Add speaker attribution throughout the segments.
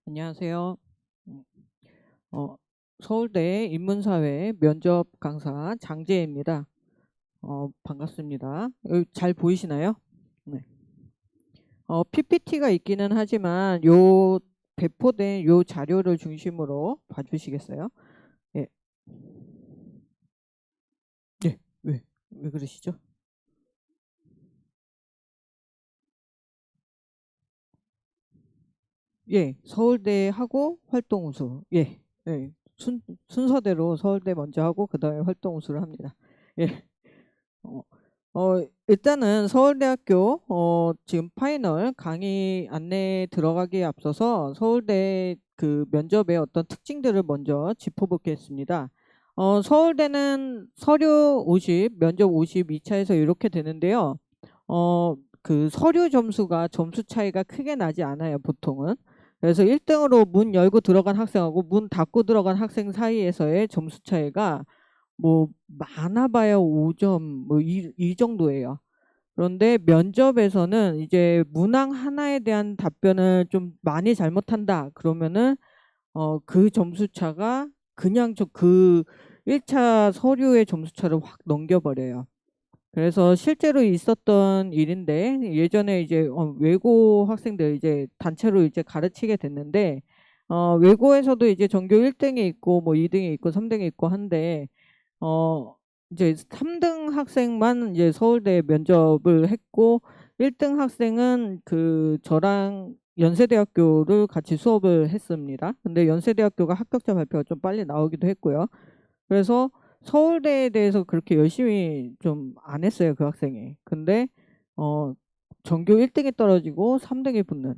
Speaker 1: 안녕하세요. 음, 서울대 인문사회 면접 강사 장재입니다. 반갑습니다. 잘 보이시나요? 네. PPT가 있기는 하지만 배포된 요 자료를 중심으로 봐주시겠어요? 예. 네. 왜 그러시죠? 예. 서울대하고 활동 우수. 예. 예. 순서대로 서울대 먼저 하고 그다음에 활동 우수를 합니다. 예. 어, 일단은 서울대학교 지금 파이널 강의 안내 들어가기에 앞서서 서울대 그 면접의 어떤 특징들을 먼저 짚어보겠습니다. 서울대는 서류 50, 면접 50, 2차에서 이렇게 되는데요. 그 서류 점수가 점수 차이가 크게 나지 않아요, 보통은. 그래서 1등으로 문 열고 들어간 학생하고 문 닫고 들어간 학생 사이에서의 점수 차이가 뭐 많아봐야 5점 뭐 이 정도예요. 그런데 면접에서는 이제 문항 하나에 대한 답변을 좀 많이 잘못한다 그러면은 그 점수 차가 그냥 그 1차 서류의 점수 차를 확 넘겨버려요. 그래서 실제로 있었던 일인데 예전에 이제 외고 학생들 이제 단체로 이제 가르치게 됐는데 외고에서도 이제 전교 1등이 있고 뭐 2등이 있고 3등이 있고 한데 어 이제 3등 학생만 이제 서울대 면접을 했고 1등 학생은 그 저랑 연세대학교를 같이 수업을 했습니다. 근데 연세대학교가 합격자 발표가 좀 빨리 나오기도 했고요. 그래서 서울대에 대해서 그렇게 열심히 좀 안 했어요, 그 학생이. 근데 어 전교 1등이 떨어지고 3등이 붙는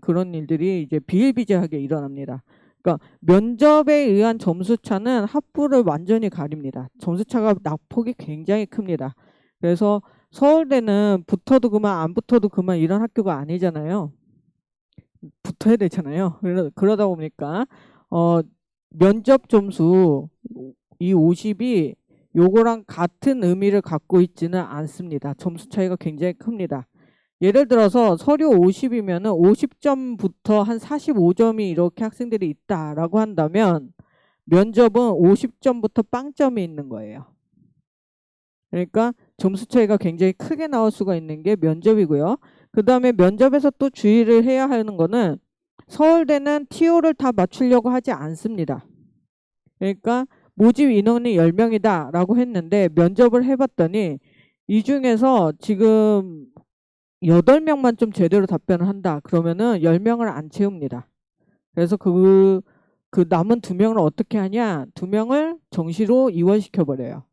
Speaker 1: 그런 일들이 이제 비일비재하게 일어납니다. 그러니까 면접에 의한 점수 차는 학부를 완전히 가립니다. 점수 차가 낙폭이 굉장히 큽니다. 그래서 서울대는 붙어도 그만 안 붙어도 그만 이런 학교가 아니잖아요. 붙어야 되잖아요. 그러다 보니까 어 면접 점수 이 50이 요거랑 같은 의미를 갖고 있지는 않습니다. 점수 차이가 굉장히 큽니다. 예를 들어서 서류 50이면은 50점부터 한 45점이 이렇게 학생들이 있다라고 한다면 면접은 50점부터 빵점이 있는 거예요. 그러니까 점수 차이가 굉장히 크게 나올 수가 있는 게 면접이고요. 그 다음에 면접에서 또 주의를 해야 하는 거는 서울대는 TO를 다 맞추려고 하지 않습니다. 그러니까 모집 인원이 10명이다 라고 했는데 면접을 해봤더니 이 중에서 지금 8명만 좀 제대로 답변을 한다. 그러면은 10명을 안 채웁니다. 그래서 그 남은 2명을 어떻게 하냐? 2명을 정시로 이월시켜버려요.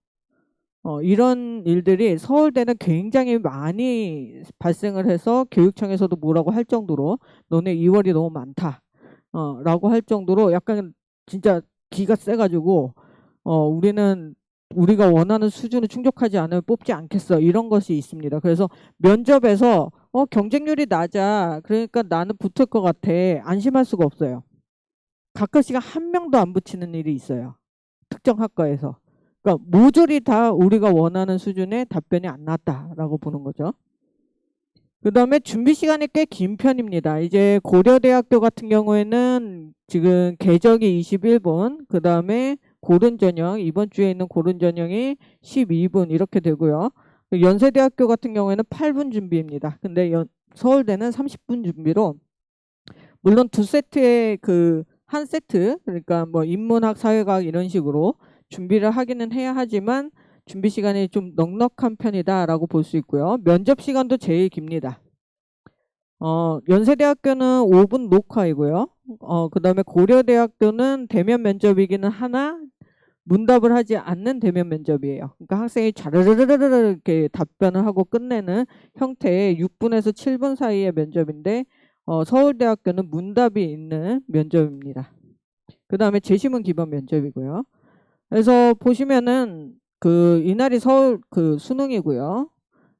Speaker 1: 이런 일들이 서울대는 굉장히 많이 발생을 해서 교육청에서도 뭐라고 할 정도로 너네 이월이 너무 많다. 라고 할 정도로 약간 진짜 기가 세가지고 우리는 우리가 원하는 수준을 충족하지 않으면 뽑지 않겠어. 이런 것이 있습니다. 그래서 면접에서 경쟁률이 낮아. 그러니까 나는 붙을 것 같아. 안심할 수가 없어요. 가끔씩 한 명도 안 붙이는 일이 있어요. 특정 학과에서. 그러니까 모조리 다 우리가 원하는 수준의 답변이 안 나왔다라고 보는 거죠. 그 다음에 준비 시간이 꽤 긴 편입니다. 이제 고려대학교 같은 경우에는 지금 개적이 21분, 그 다음에 고른전형, 이번 주에 있는 고른전형이 12분 이렇게 되고요. 연세대학교 같은 경우에는 8분 준비입니다. 근데 서울대는 30분 준비로 물론 두 세트의 그 한 세트 그러니까 뭐 인문학, 사회과학 이런 식으로 준비를 하기는 해야 하지만 준비 시간이 좀 넉넉한 편이다라고 볼 수 있고요. 면접 시간도 제일 깁니다. 연세대학교는 5분 녹화이고요. 그다음에 고려대학교는 대면 면접이기는 하나 문답을 하지 않는 대면 면접이에요. 그러니까 학생이 자르르르르 이렇게 답변을 하고 끝내는 형태의 6분에서 7분 사이의 면접인데 서울대학교는 문답이 있는 면접입니다. 그 다음에 재심은 기본 면접이고요. 그래서 보시면은 그 이날이 서울 그 수능이고요.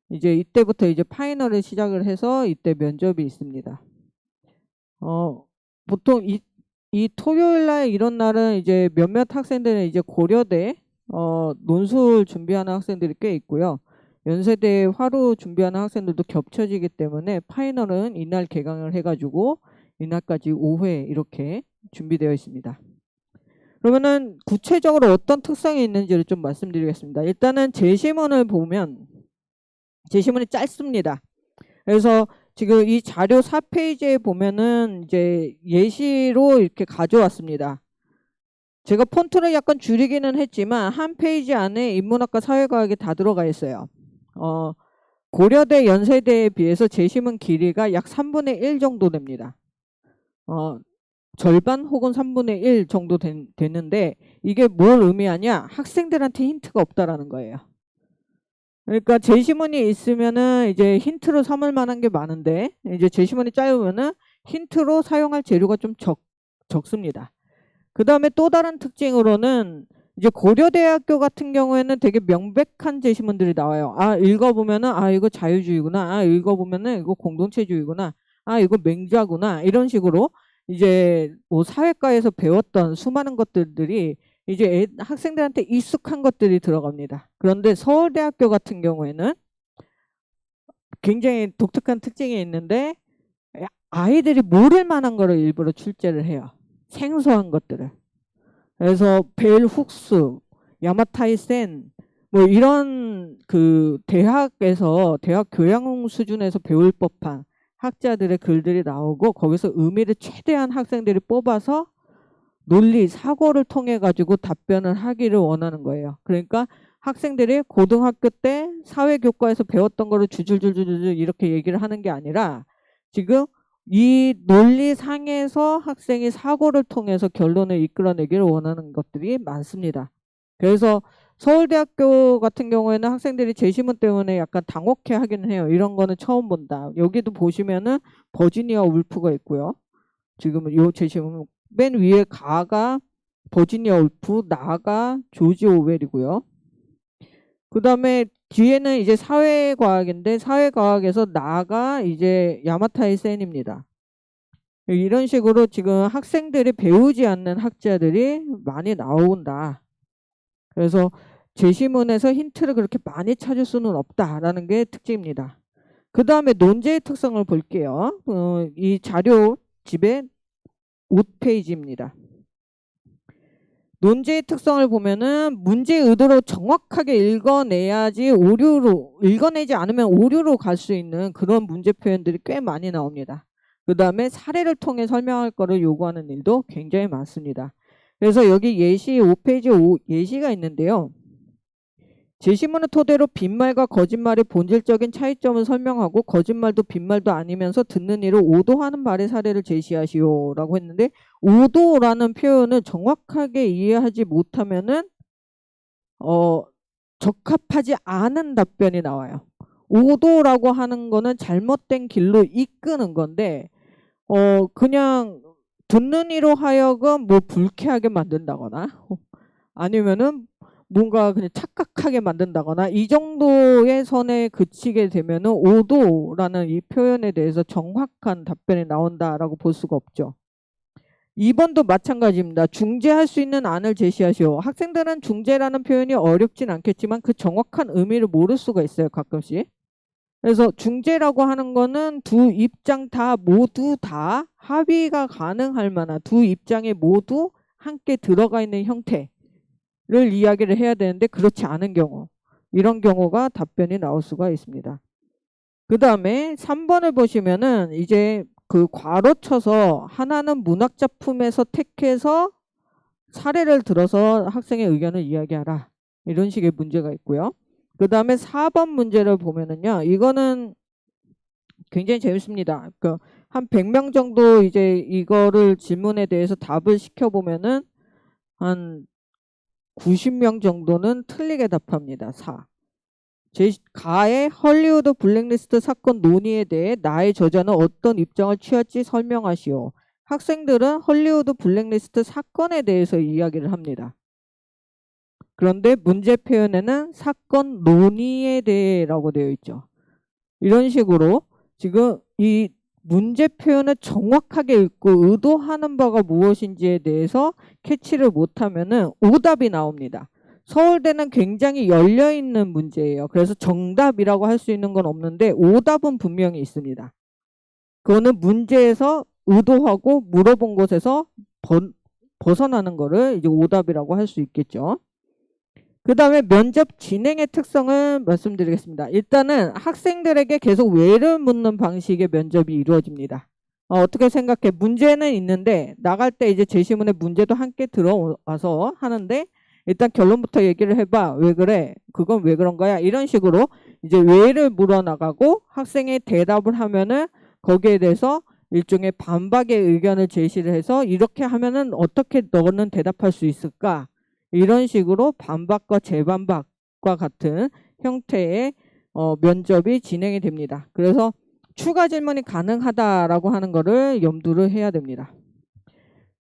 Speaker 1: 이제 이때부터 이제 파이널을 시작을 해서 이때 면접이 있습니다. 보통 이 토요일 날 이런 날은 이제 몇몇 학생들은 이제 고려대 논술 준비하는 학생들이 꽤 있고요. 연세대 화로 준비하는 학생들도 겹쳐지기 때문에 파이널은 이날 개강을 해가지고 이날까지 5회 이렇게 준비되어 있습니다. 그러면은 구체적으로 어떤 특성이 있는지를 좀 말씀드리겠습니다. 일단은 제시문을 보면 제시문이 짧습니다. 그래서 지금 이 자료 4페이지에 보면은 이제 예시로 이렇게 가져왔습니다. 제가 폰트를 약간 줄이기는 했지만 한 페이지 안에 인문학과 사회과학이 다 들어가 있어요. 고려대 연세대에 비해서 제시문 길이가 약 3분의 1 정도 됩니다. 절반 혹은 3분의 1 정도 되는데 이게 뭘 의미하냐? 학생들한테 힌트가 없다라는 거예요. 그러니까 제시문이 있으면은 이제 힌트로 삼을 만한 게 많은데 이제 제시문이 짧으면은 힌트로 사용할 재료가 좀 적습니다. 그 다음에 또 다른 특징으로는 이제 고려대학교 같은 경우에는 되게 명백한 제시문들이 나와요. 아, 읽어보면은 아, 이거 자유주의구나. 아, 읽어보면은 이거 공동체주의구나. 아, 이거 맹자구나. 이런 식으로 이제 뭐 사회과에서 배웠던 수많은 것들이 이제 학생들한테 익숙한 것들이 들어갑니다. 그런데 서울대학교 같은 경우에는 굉장히 독특한 특징이 있는데 아이들이 모를 만한 거를 일부러 출제를 해요. 생소한 것들을. 그래서 벨 훅스, 야마타이 센, 뭐 이런 그 대학에서 대학 교양 수준에서 배울 법한 학자들의 글들이 나오고 거기서 의미를 최대한 학생들이 뽑아서 논리, 사고를 통해 가지고 답변을 하기를 원하는 거예요. 그러니까 학생들이 고등학교 때 사회교과에서 배웠던 거를 줄줄줄줄 이렇게 얘기를 하는 게 아니라 지금 이 논리상에서 학생이 사고를 통해서 결론을 이끌어내기를 원하는 것들이 많습니다. 그래서 서울대학교 같은 경우에는 학생들이 제시문 때문에 약간 당혹해 하기는 해요. 이런 거는 처음 본다. 여기도 보시면은 버지니아 울프가 있고요. 지금 요 제시문 맨 위에 가가 버지니아 울프, 나가 조지 오웰이고요. 그 다음에 뒤에는 이제 사회과학인데 사회과학에서 나가 이제 야마타이 센입니다. 이런 식으로 지금 학생들이 배우지 않는 학자들이 많이 나온다. 그래서 제시문에서 힌트를 그렇게 많이 찾을 수는 없다라는 게 특징입니다. 그 다음에 논제의 특성을 볼게요. 이 자료 집에 5페이지입니다. 논제의 특성을 보면은 문제 의도로 정확하게 읽어내야지 읽어내지 않으면 오류로 갈 수 있는 그런 문제 표현들이 꽤 많이 나옵니다. 그 다음에 사례를 통해 설명할 거를 요구하는 일도 굉장히 많습니다. 그래서 여기 예시 5페이지 예시가 있는데요. 제시문을 토대로 빈말과 거짓말의 본질적인 차이점을 설명하고 거짓말도 빈말도 아니면서 듣는 이를 오도하는 말의 사례를 제시하시오 라고 했는데 오도라는 표현을 정확하게 이해하지 못하면은 적합하지 않은 답변이 나와요. 오도라고 하는 거는 잘못된 길로 이끄는 건데 그냥 듣는 이로 하여금 뭐 불쾌하게 만든다거나 아니면은 뭔가 그냥 착각하게 만든다거나 이 정도의 선에 그치게 되면은 오도라는 이 표현에 대해서 정확한 답변이 나온다라고 볼 수가 없죠. 2번도 마찬가지입니다. 중재할 수 있는 안을 제시하시오. 학생들은 중재라는 표현이 어렵진 않겠지만 그 정확한 의미를 모를 수가 있어요. 가끔씩. 그래서 중재라고 하는 거는 두 입장 모두 다 합의가 가능할 만한 두 입장에 모두 함께 들어가 있는 형태를 이야기를 해야 되는데 그렇지 않은 경우 이런 경우가 답변이 나올 수가 있습니다. 그 다음에 3번을 보시면은 이제 그 괄호 쳐서 하나는 문학작품에서 택해서 사례를 들어서 학생의 의견을 이야기하라 이런 식의 문제가 있고요. 그 다음에 4번 문제를 보면은요. 이거는 굉장히 재밌습니다. 한 100명 정도 이제 이거를 질문에 대해서 답을 시켜보면은 한 90명 정도는 틀리게 답합니다. 4. 가의 헐리우드 블랙리스트 사건 논의에 대해 나의 저자는 어떤 입장을 취할지 설명하시오. 학생들은 헐리우드 블랙리스트 사건에 대해서 이야기를 합니다. 그런데 문제 표현에는 사건 논의에 대해라고 되어 있죠. 이런 식으로 지금 이 문제 표현을 정확하게 읽고 의도하는 바가 무엇인지에 대해서 캐치를 못하면은 오답이 나옵니다. 서울대는 굉장히 열려있는 문제예요. 그래서 정답이라고 할 수 있는 건 없는데 오답은 분명히 있습니다. 그거는 문제에서 의도하고 물어본 곳에서 벗어나는 거를 이제 오답이라고 할 수 있겠죠. 그 다음에 면접 진행의 특성을 말씀드리겠습니다. 일단은 학생들에게 계속 왜를 묻는 방식의 면접이 이루어집니다. 어떻게 생각해? 문제는 있는데 나갈 때 이제 제시문에 문제도 함께 들어와서 하는데 일단 결론부터 얘기를 해봐. 왜 그래? 그건 왜 그런 거야? 이런 식으로 이제 왜를 물어나가고 학생이 대답을 하면은 거기에 대해서 일종의 반박의 의견을 제시를 해서 이렇게 하면은 어떻게 너는 대답할 수 있을까? 이런 식으로 반박과 재반박과 같은 형태의 면접이 진행이 됩니다. 그래서 추가 질문이 가능하다라고 하는 거를 염두를 해야 됩니다.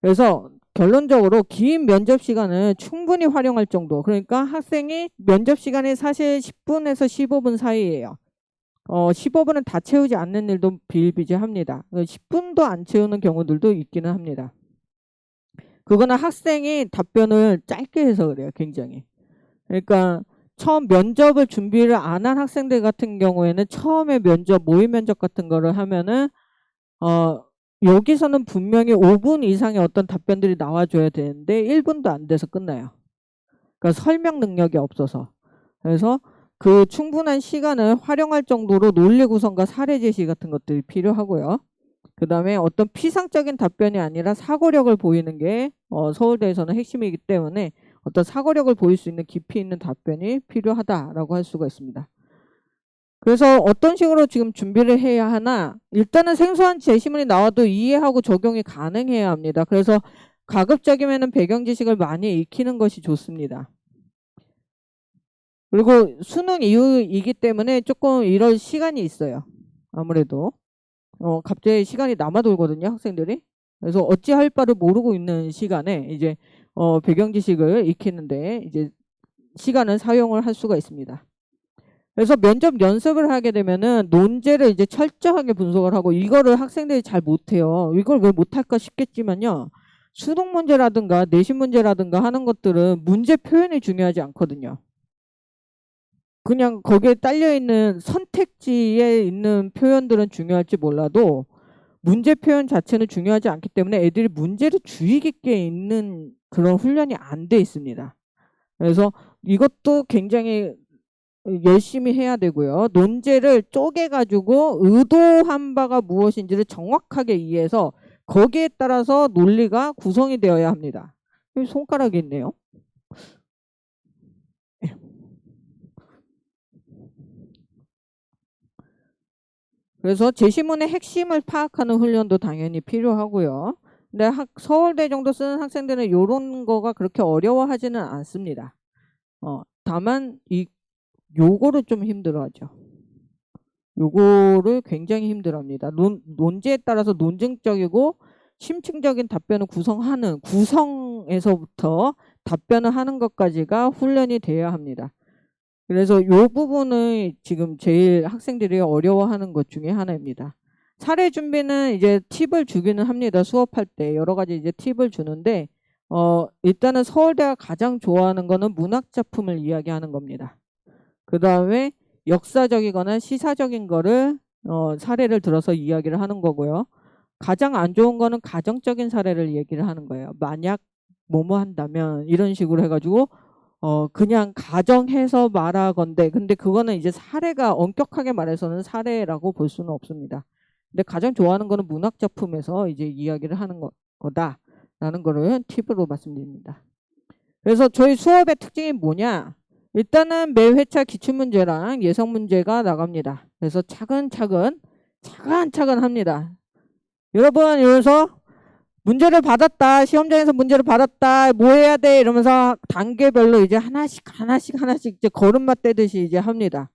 Speaker 1: 그래서 결론적으로 긴 면접 시간을 충분히 활용할 정도. 그러니까 학생이 면접 시간이 사실 10분에서 15분 사이예요. 15분은 다 채우지 않는 일도 비일비재합니다. 10분도 안 채우는 경우들도 있기는 합니다. 그거는 학생이 답변을 짧게 해서 그래요. 굉장히. 그러니까 처음 면접을 준비를 안 한 학생들 같은 경우에는 처음에 면접, 모의 면접 같은 거를 하면은 여기서는 분명히 5분 이상의 어떤 답변들이 나와줘야 되는데 1분도 안 돼서 끝나요. 그러니까 설명 능력이 없어서. 그래서 그 충분한 시간을 활용할 정도로 논리 구성과 사례 제시 같은 것들이 필요하고요. 그 다음에 어떤 피상적인 답변이 아니라 사고력을 보이는 게 서울대에서는 핵심이기 때문에 어떤 사고력을 보일 수 있는 깊이 있는 답변이 필요하다라고 할 수가 있습니다. 그래서 어떤 식으로 지금 준비를 해야 하나? 일단은 생소한 제시문이 나와도 이해하고 적용이 가능해야 합니다. 그래서 가급적이면 배경 지식을 많이 익히는 것이 좋습니다. 그리고 수능 이후이기 때문에 조금 이럴 시간이 있어요. 아무래도. 갑자기 시간이 남아돌거든요, 학생들이. 그래서 어찌할 바를 모르고 있는 시간에 이제 배경 지식을 익히는데 이제 시간을 사용을 할 수가 있습니다. 그래서 면접 연습을 하게 되면은 논제를 이제 철저하게 분석을 하고 이거를 학생들이 잘 못해요. 이걸 왜 못할까 싶겠지만요. 수능 문제라든가 내신 문제라든가 하는 것들은 문제 표현이 중요하지 않거든요. 그냥 거기에 딸려있는 선택지에 있는 표현들은 중요할지 몰라도 문제 표현 자체는 중요하지 않기 때문에 애들이 문제를 주의 깊게 읽는 그런 훈련이 안 돼 있습니다. 그래서 이것도 굉장히 열심히 해야 되고요. 논제를 쪼개가지고 의도한 바가 무엇인지를 정확하게 이해해서 거기에 따라서 논리가 구성이 되어야 합니다. 여기 손가락이 있네요. 그래서 제시문의 핵심을 파악하는 훈련도 당연히 필요하고요. 근데 서울대 정도 쓰는 학생들은 이런 거가 그렇게 어려워하지는 않습니다. 다만 요거를 좀 힘들어하죠. 요거를 굉장히 힘들어합니다. 논제에 따라서 논증적이고 심층적인 답변을 구성하는 구성에서부터 답변을 하는 것까지가 훈련이 돼야 합니다. 그래서 요 부분을 지금 제일 학생들이 어려워하는 것 중에 하나입니다. 사례 준비는 이제 팁을 주기는 합니다. 수업할 때 여러 가지 이제 팁을 주는데 일단은 서울대가 가장 좋아하는 거는 문학 작품을 이야기하는 겁니다. 그 다음에 역사적이거나 시사적인 거를 사례를 들어서 이야기를 하는 거고요. 가장 안 좋은 거는 가정적인 사례를 얘기를 하는 거예요. 만약 뭐뭐 한다면 이런 식으로 해가지고 그냥 가정해서 말하건대 근데 그거는 이제 사례가 엄격하게 말해서는 사례라고 볼 수는 없습니다. 근데 가장 좋아하는 거는 문학 작품에서 이제 이야기를 하는 거다라는 거를 팁으로 말씀드립니다. 그래서 저희 수업의 특징이 뭐냐? 일단은 매 회차 기출문제랑 예성문제가 나갑니다. 그래서 차근차근 합니다. 여러분 여기서 문제를 받았다. 시험장에서 문제를 받았다. 뭐 해야 돼? 이러면서 단계별로 이제 하나씩 이제 걸음마 떼듯이 이제 합니다.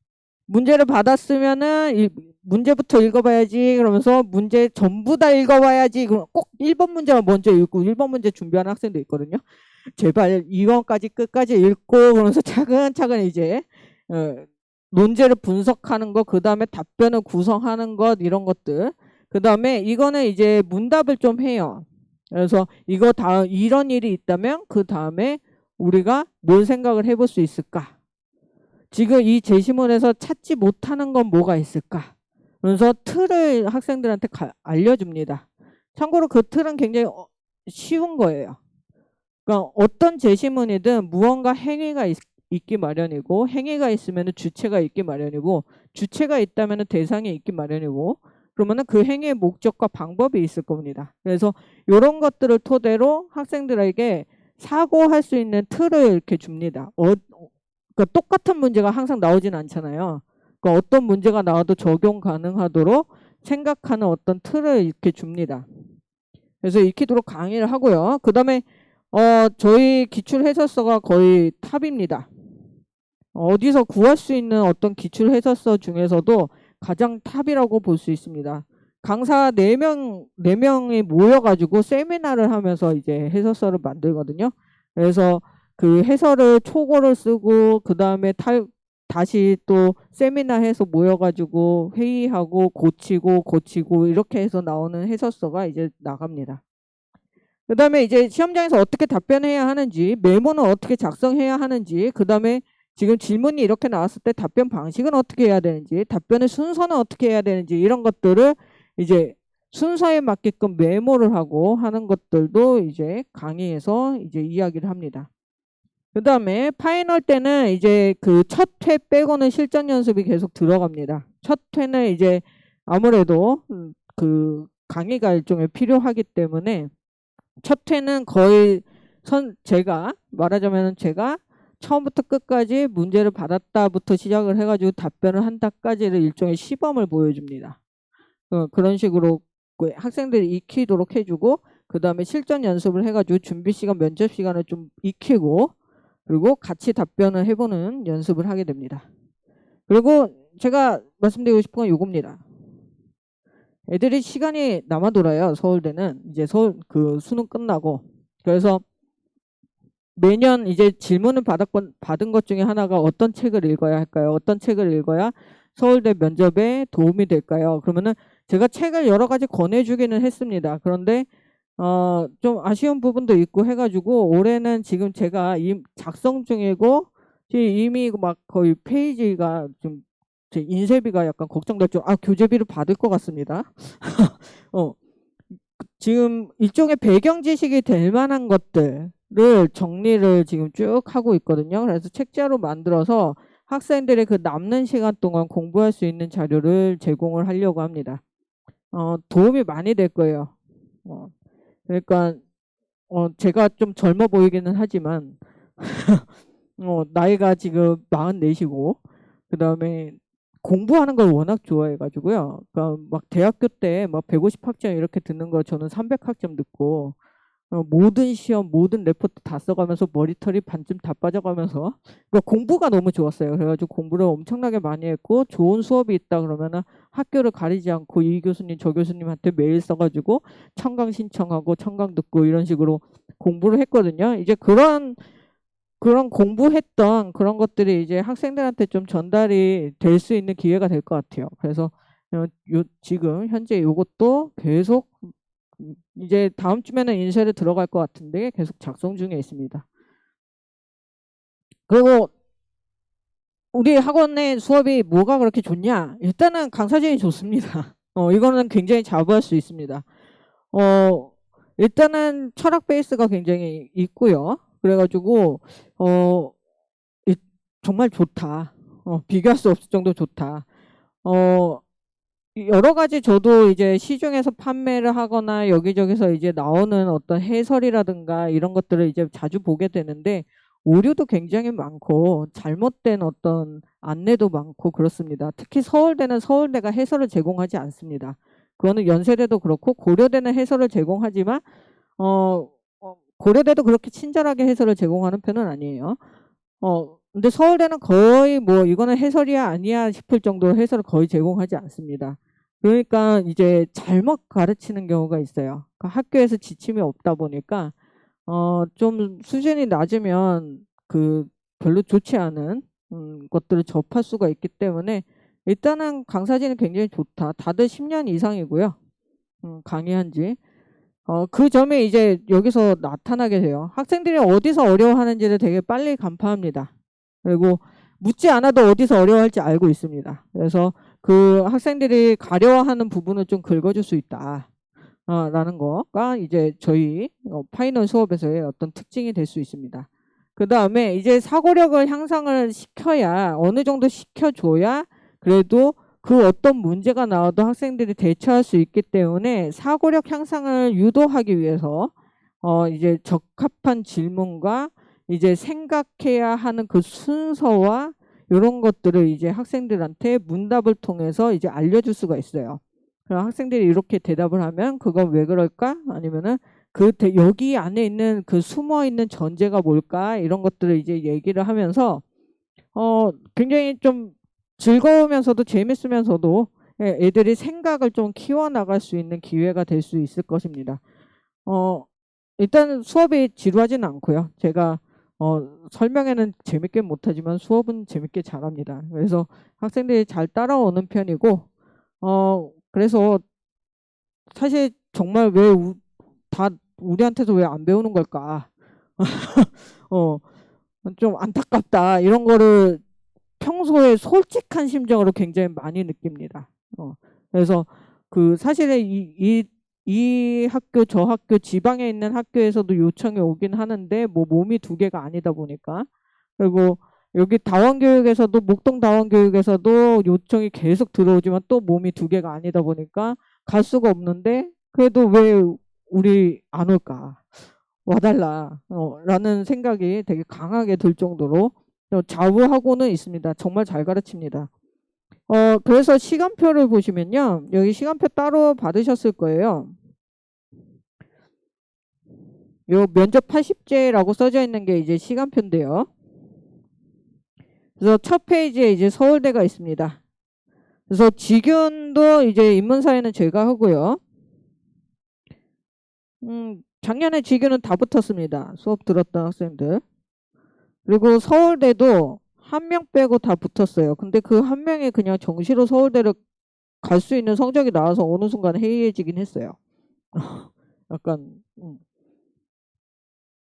Speaker 1: 문제를 받았으면은 문제부터 읽어봐야지. 그러면서 문제 전부 다 읽어봐야지. 그럼 꼭 1번 문제만 먼저 읽고 1번 문제 준비하는 학생도 있거든요. 제발 2번까지 끝까지 읽고 그러면서 차근차근 이제 논제를 분석하는 거, 그 다음에 답변을 구성하는 것 이런 것들. 그 다음에 이거는 이제 문답을 좀 해요. 그래서 이거 다음 이런 일이 있다면 그 다음에 우리가 뭘 생각을 해볼 수 있을까? 지금 이 제시문에서 찾지 못하는 건 뭐가 있을까? 그래서 틀을 학생들한테 알려줍니다. 참고로 그 틀은 굉장히 쉬운 거예요. 그러니까 어떤 제시문이든 무언가 행위가 있기 마련이고, 행위가 있으면 주체가 있기 마련이고, 주체가 있다면 대상이 있기 마련이고, 그러면 그 행위의 목적과 방법이 있을 겁니다. 그래서 이런 것들을 토대로 학생들에게 사고할 수 있는 틀을 이렇게 줍니다. 그러니까 똑같은 문제가 항상 나오진 않잖아요. 그러니까 어떤 문제가 나와도 적용 가능하도록 생각하는 어떤 틀을 이렇게 줍니다. 그래서 익히도록 강의를 하고요. 그 다음에 저희 기출 해설서가 거의 탑입니다. 어디서 구할 수 있는 어떤 기출 해설서 중에서도 가장 탑이라고 볼 수 있습니다. 강사 4명이 모여가지고 세미나를 하면서 이제 해설서를 만들거든요. 그래서 그 해설을 초고를 쓰고, 그 다음에 다시 또 세미나 해서 모여가지고 회의하고 고치고 이렇게 해서 나오는 해설서가 이제 나갑니다. 그 다음에 이제 시험장에서 어떻게 답변해야 하는지, 메모는 어떻게 작성해야 하는지, 그 다음에 지금 질문이 이렇게 나왔을 때 답변 방식은 어떻게 해야 되는지, 답변의 순서는 어떻게 해야 되는지, 이런 것들을 이제 순서에 맞게끔 메모를 하고 하는 것들도 이제 강의에서 이제 이야기를 합니다. 그 다음에 파이널 때는 이제 그 첫 회 빼고는 실전 연습이 계속 들어갑니다. 첫 회는 이제 아무래도 그 강의가 일종의 필요하기 때문에 첫 회는 거의 제가 말하자면 제가 처음부터 끝까지 문제를 받았다부터 시작을 해가지고 답변을 한다까지를 일종의 시범을 보여줍니다. 그런 식으로 학생들이 익히도록 해주고, 그 다음에 실전 연습을 해가지고 준비 시간, 면접 시간을 좀 익히고, 그리고 같이 답변을 해보는 연습을 하게 됩니다. 그리고 제가 말씀드리고 싶은 건 이겁니다. 애들이 시간이 남아돌아요. 서울대는 이제 그 수능 끝나고. 그래서 매년 이제 질문을 받은 것 중에 하나가 어떤 책을 읽어야 할까요? 어떤 책을 읽어야 서울대 면접에 도움이 될까요? 그러면은 제가 책을 여러 가지 권해주기는 했습니다. 그런데 좀 아쉬운 부분도 있고 해가지고 올해는 지금 제가 작성 중이고 이미 막 거의 페이지가 좀 제 인쇄비가 약간 걱정될 줄. 교재비를 받을 것 같습니다. 지금 일종의 배경 지식이 될 만한 것들을 정리를 지금 쭉 하고 있거든요. 그래서 책자로 만들어서 학생들의 그 남는 시간 동안 공부할 수 있는 자료를 제공을 하려고 합니다. 도움이 많이 될 거예요. 그러니까 제가 좀 젊어 보이기는 하지만 나이가 지금 44이고, 그 다음에 공부하는 걸 워낙 좋아해가지고요. 그러니까 막 대학교 때 막 150학점 이렇게 듣는 걸 저는 300학점 듣고, 모든 시험, 모든 레포트 다 써가면서 머리털이 반쯤 다 빠져가면서, 그러니까 공부가 너무 좋았어요. 그래가지고 공부를 엄청나게 많이 했고, 좋은 수업이 있다 그러면은 학교를 가리지 않고 이 교수님, 저 교수님한테 메일 써가지고 청강 신청하고 청강 듣고 이런 식으로 공부를 했거든요. 이제 그런 공부했던 그런 것들이 이제 학생들한테 좀 전달이 될 수 있는 기회가 될 것 같아요. 그래서 지금 현재 이것도 계속 이제 다음 주면은 인쇄를 들어갈 것 같은데 계속 작성 중에 있습니다. 그리고 우리 학원의 수업이 뭐가 그렇게 좋냐? 일단은 강사진이 좋습니다. 이거는 굉장히 자부할 수 있습니다. 일단은 철학 베이스가 굉장히 있고요. 그래가지고 정말 좋다. 비교할 수 없을 정도 좋다. 여러 가지 저도 이제 시중에서 판매를 하거나 여기저기서 이제 나오는 어떤 해설이라든가 이런 것들을 이제 자주 보게 되는데 오류도 굉장히 많고 잘못된 어떤 안내도 많고 그렇습니다. 특히 서울대는 서울대가 해설을 제공하지 않습니다. 그거는 연세대도 그렇고 고려대는 해설을 제공하지만 고려대도 그렇게 친절하게 해설을 제공하는 편은 아니에요. 근데 서울대는 거의 뭐 이거는 해설이야 아니야 싶을 정도로 해설을 거의 제공하지 않습니다. 그러니까 이제 잘못 가르치는 경우가 있어요. 그러니까 학교에서 지침이 없다 보니까 좀 수준이 낮으면 그 별로 좋지 않은 것들을 접할 수가 있기 때문에 일단은 강사진은 굉장히 좋다. 다들 10년 이상이고요. 강의한 지. 그 점이 이제 여기서 나타나게 돼요. 학생들이 어디서 어려워하는지를 되게 빨리 간파합니다. 그리고 묻지 않아도 어디서 어려워할지 알고 있습니다. 그래서 그 학생들이 가려워하는 부분을 좀 긁어줄 수 있다. 라는 거가 이제 저희 파이널 수업에서의 어떤 특징이 될 수 있습니다. 그 다음에 이제 사고력을 향상을 시켜야 어느 정도 시켜줘야 그래도 그 어떤 문제가 나와도 학생들이 대처할 수 있기 때문에 사고력 향상을 유도하기 위해서 이제 적합한 질문과 이제 생각해야 하는 그 순서와 이런 것들을 이제 학생들한테 문답을 통해서 이제 알려줄 수가 있어요. 그럼 학생들이 이렇게 대답을 하면 그건 왜 그럴까? 아니면은 여기 안에 있는 그 숨어 있는 전제가 뭘까? 이런 것들을 이제 얘기를 하면서 굉장히 좀 즐거우면서도 재밌으면서도 애들이 생각을 좀 키워나갈 수 있는 기회가 될 수 있을 것입니다. 일단 수업이 지루하지는 않고요. 제가 설명에는 재밌게 못하지만 수업은 재밌게 잘합니다. 그래서 학생들이 잘 따라오는 편이고 그래서 사실 정말 다 우리한테서 왜 안 배우는 걸까? 어, 좀 안타깝다. 이런 거를 평소에 솔직한 심정으로 굉장히 많이 느낍니다. 그래서 그 사실은 이 학교 저 학교 지방에 있는 학교에서도 요청이 오긴 하는데 뭐 몸이 두 개가 아니다 보니까 그리고 여기 다원교육에서도 목동 다원교육에서도 요청이 계속 들어오지만 또 몸이 두 개가 아니다 보니까 갈 수가 없는데 그래도 왜 우리 안 올까 와달라 라는 생각이 되게 강하게 들 정도로 좌우하고는 있습니다. 정말 잘 가르칩니다. 그래서 시간표를 보시면요. 여기 시간표 따로 받으셨을 거예요. 요 면접 80제라고 써져 있는 게 이제 시간표인데요. 그래서 첫 페이지에 이제 서울대가 있습니다. 그래서 지균도 이제 인문사회는 제가 하고요. 작년에 지균은 다 붙었습니다. 수업 들었던 학생들. 그리고 서울대도 한 명 빼고 다 붙었어요. 근데 그 한 명이 그냥 정시로 서울대를 갈 수 있는 성적이 나와서 어느 순간 해이해지긴 했어요. 약간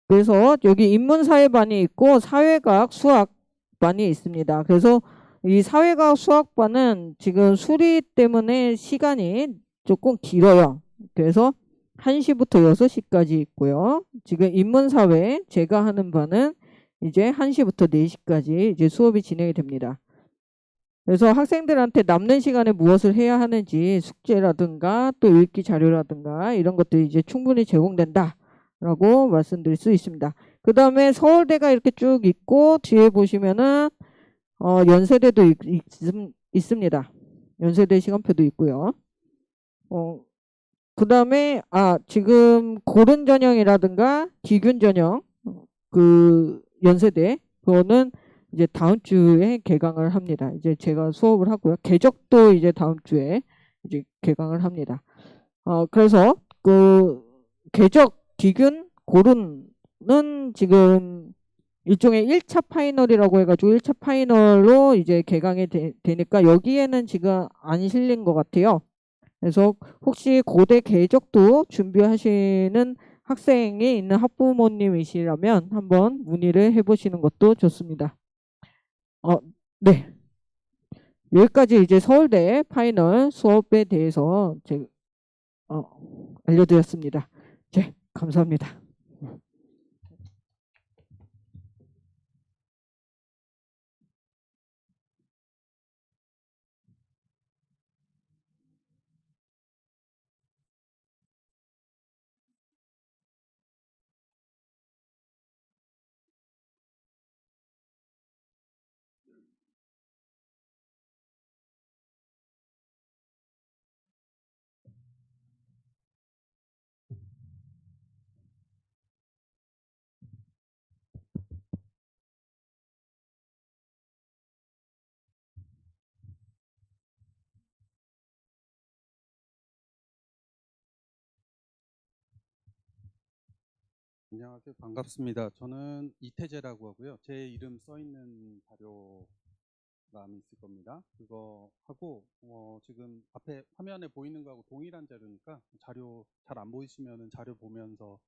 Speaker 1: 그래서 여기 인문사회반이 있고 사회과학 수학반이 있습니다. 그래서 이 사회과학 수학반은 지금 수리 때문에 시간이 조금 길어요. 그래서 1시부터 6시까지 있고요. 지금 인문사회 제가 하는 반은 이제 1시부터 4시까지 이제 수업이 진행이 됩니다. 그래서 학생들한테 남는 시간에 무엇을 해야 하는지 숙제라든가 또 읽기 자료라든가 이런 것들이 이제 충분히 제공된다라고 말씀드릴 수 있습니다. 그 다음에 서울대가 이렇게 쭉 있고 뒤에 보시면은 연세대도 있습니다. 연세대 시간표도 있고요. 그 다음에 지금 고른 전형이라든가 기균 전형 그 연세대 그거는 이제 다음 주에 개강을 합니다. 이제 제가 수업을 하고요. 개적도 이제 다음 주에 이제 개강을 합니다. 그래서 그 개적 기균 고른은 지금 일종의 1차 파이널이라고 해가지고 1차 파이널로 이제 개강이 되니까 여기에는 지금 안 실린 것 같아요. 그래서 혹시 고대 개적도 준비하시는 학생이 있는 학부모님이시라면 한번 문의를 해보시는 것도 좋습니다. 네. 여기까지 이제 서울대 파이널 수업에 대해서 알려드렸습니다. 네, 감사합니다.
Speaker 2: 안녕하세요. 반갑습니다. 저는 이태재라고 하고요. 제 이름 써 있는 자료가 있을 겁니다. 그거 하고 지금 앞에 화면에 보이는 거하고 동일한 자료니까 자료 잘 안 보이시면 자료 보면서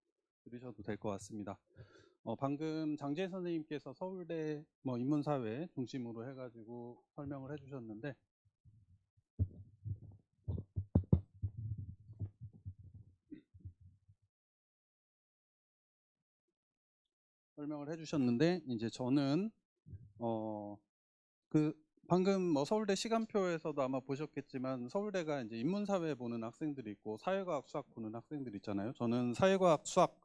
Speaker 2: 들으셔도 될 것 같습니다. 방금 장재 선생님께서 서울대 인문사회 중심으로 해가지고 설명을 해주셨는데 설명을 해주셨는데 이제 저는 그 방금 뭐 서울대 시간표에서도 아마 보셨겠지만 서울대가 이제 인문사회 보는 학생들이 있고 사회과학 수학 보는 학생들이 있잖아요. 저는 사회과학 수학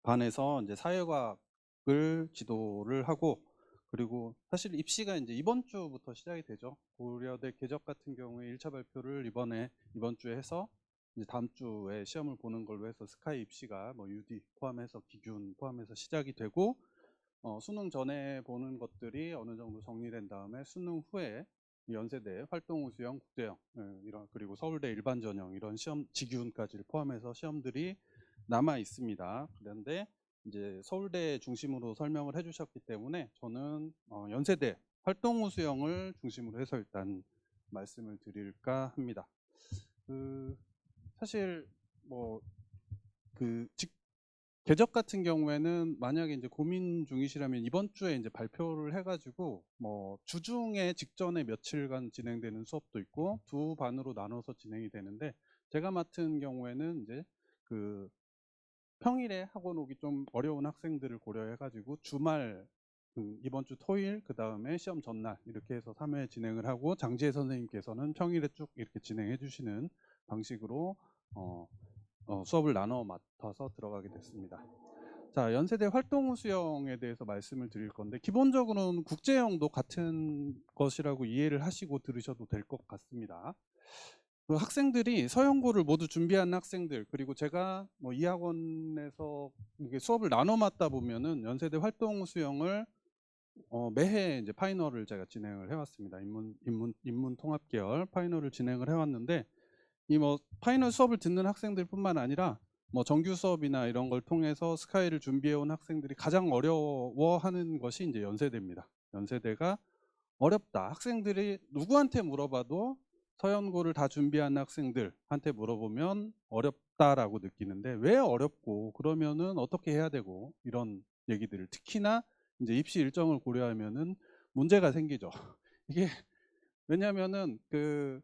Speaker 2: 반에서 이제 사회과학을 지도를 하고 그리고 사실 입시가 이제 이번 주부터 시작이 되죠. 고려대 궤적 같은 경우에 1차 발표를 이번 주에 해서 이제 다음 주에 시험을 보는 걸로 해서 스카이 입시가 뭐 UD 포함해서 기준 포함해서 시작이 되고 수능 전에 보는 것들이 어느 정도 정리된 다음에 수능 후에 연세대 활동우 수형, 국대형 이런 그리고 서울대 일반 전형 이런 시험 직윤까지를 포함해서 시험들이 남아 있습니다. 그런데 이제 서울대 중심으로 설명을 해주셨기 때문에 저는 연세대 활동우 수형을 중심으로 해서 일단 말씀을 드릴까 합니다. 사실 궤적 같은 경우에는 만약에 이제 고민 중이시라면 이번 주에 이제 발표를 해가지고 뭐 주중에 직전에 며칠간 진행되는 수업도 있고 두 반으로 나눠서 진행이 되는데 제가 맡은 경우에는 이제 그 평일에 학원 오기 좀 어려운 학생들을 고려해가지고 주말 이번 주 토요일 그 다음에 시험 전날 이렇게 해서 3회 진행을 하고 장지혜 선생님께서는 평일에 쭉 이렇게 진행해 주시는 방식으로 수업을 나눠 맡아서 들어가게 됐습니다. 자, 연세대 활동우 수형에 대해서 말씀을 드릴 건데 기본적으로는 국제형도 같은 것이라고 이해를 하시고 들으셔도 될 것 같습니다. 그 학생들이 서영고를 모두 준비한 학생들 그리고 제가 뭐 이 학원에서 이게 수업을 나눠 맡다 보면은 연세대 활동우 수형을 매해 이제 파이널을 제가 진행을 해왔습니다. 인문 통합 계열 파이널을 진행을 해왔는데 이 뭐 파이널 수업을 듣는 학생들뿐만 아니라 뭐 정규 수업이나 이런 걸 통해서 스카이를 준비해온 학생들이 가장 어려워하는 것이 이제 연세대입니다. 연세대가 어렵다. 학생들이 누구한테 물어봐도 서연고를 다 준비한 학생들한테 물어보면 어렵다라고 느끼는데 왜 어렵고 그러면은 어떻게 해야 되고 이런 얘기들을 특히나 이제 입시 일정을 고려하면은 문제가 생기죠. 이게 왜냐면은 그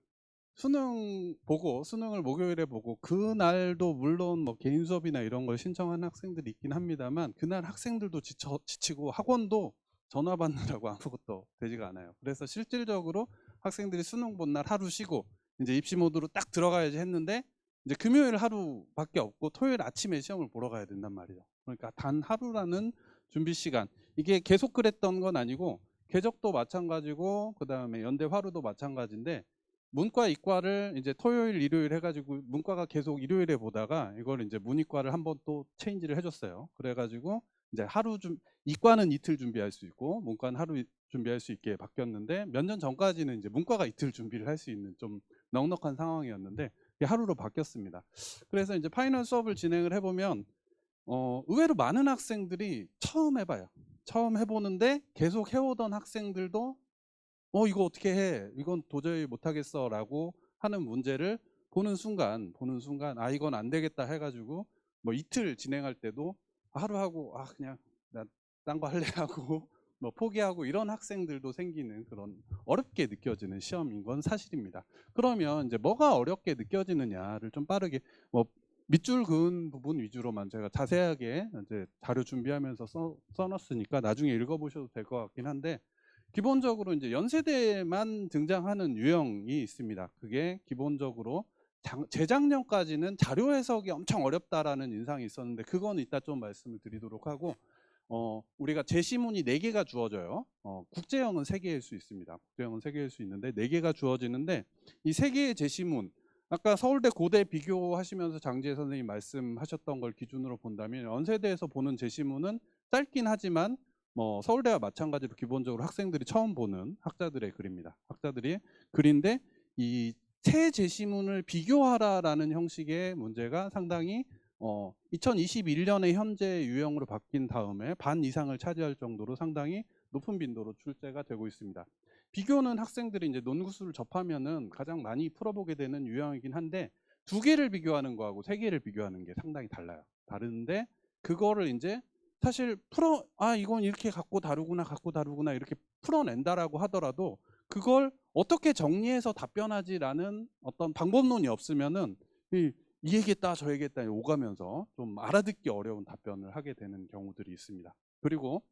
Speaker 2: 수능을 목요일에 보고 그날도 물론 뭐 개인 수업이나 이런 걸 신청한 학생들이 있긴 합니다만 그날 학생들도 지치고 학원도 전화 받느라고 아무것도 되지가 않아요. 그래서 실질적으로 학생들이 수능 본 날 하루 쉬고 이제 입시 모드로 딱 들어가야지 했는데 이제 금요일 하루밖에 없고 토요일 아침에 시험을 보러 가야 된단 말이죠. 그러니까 단 하루라는 준비 시간 이게 계속 그랬던 건 아니고 궤적도 마찬가지고 그 다음에 연대 화루도 마찬가지인데 문과 이과를 이제 토요일 일요일 해가지고 문과가 계속 일요일에 보다가 이걸 이제 문이과를 한번 또 체인지를 해줬어요. 그래가지고 이제 이과는 이틀 준비할 수 있고 문과는 하루 준비할 수 있게 바뀌었는데 몇 년 전까지는 이제 문과가 이틀 준비를 할 수 있는 좀 넉넉한 상황이었는데 이게 하루로 바뀌었습니다. 그래서 이제 파이널 수업을 진행을 해보면 의외로 많은 학생들이 처음 해봐요. 처음 해보는데 계속 해오던 학생들도 이거 어떻게 해? 이건 도저히 못하겠어 라고 하는 문제를 보는 순간 아 이건 안 되겠다 해가지고 뭐 이틀 진행할 때도 하루 하고 그냥 나 딴 거 할래 하고 뭐 포기하고 이런 학생들도 생기는 그런 어렵게 느껴지는 시험인 건 사실입니다. 그러면 이제 뭐가 어렵게 느껴지느냐를 좀 빠르게 뭐 밑줄 그은 부분 위주로만 제가 자세하게 이제 자료 준비하면서 써놨으니까 나중에 읽어보셔도 될 것 같긴 한데 기본적으로 이제 연세대만 등장하는 유형이 있습니다. 그게 기본적으로 재작년까지는 자료 해석이 엄청 어렵다라는 인상이 있었는데 그건 이따 좀 말씀을 드리도록 하고 우리가 제시문이 4개가 주어져요. 국제형은 3개일 수 있습니다. 국제형은 3개일 수 있는데 4개가 주어지는데 이 3개의 제시문 아까 서울대 고대 비교하시면서 장지혜 선생님 말씀하셨던 걸 기준으로 본다면 연세대에서 보는 제시문은 짧긴 하지만 뭐 서울대와 마찬가지로 기본적으로 학생들이 처음 보는 학자들의 글입니다. 학자들이 글인데 이 세 제시문을 비교하라라는 형식의 문제가 상당히 2021년에 현재 유형으로 바뀐 다음에 반 이상을 차지할 정도로 상당히 높은 빈도로 출제가 되고 있습니다. 비교는 학생들이 이제 논구수를 접하면은 가장 많이 풀어보게 되는 유형이긴 한데 2개를 비교하는 거하고 3개를 비교하는 게 상당히 달라요. 다른데 그거를 이제 사실 이건 이렇게 갖고 다르구나 이렇게 풀어낸다라고 하더라도 그걸 어떻게 정리해서 답변하지라는 어떤 방법론이 없으면은 이 얘기했다 저 얘기했다 오가면서 좀 알아듣기 어려운 답변을 하게 되는 경우들이 있습니다. 그리고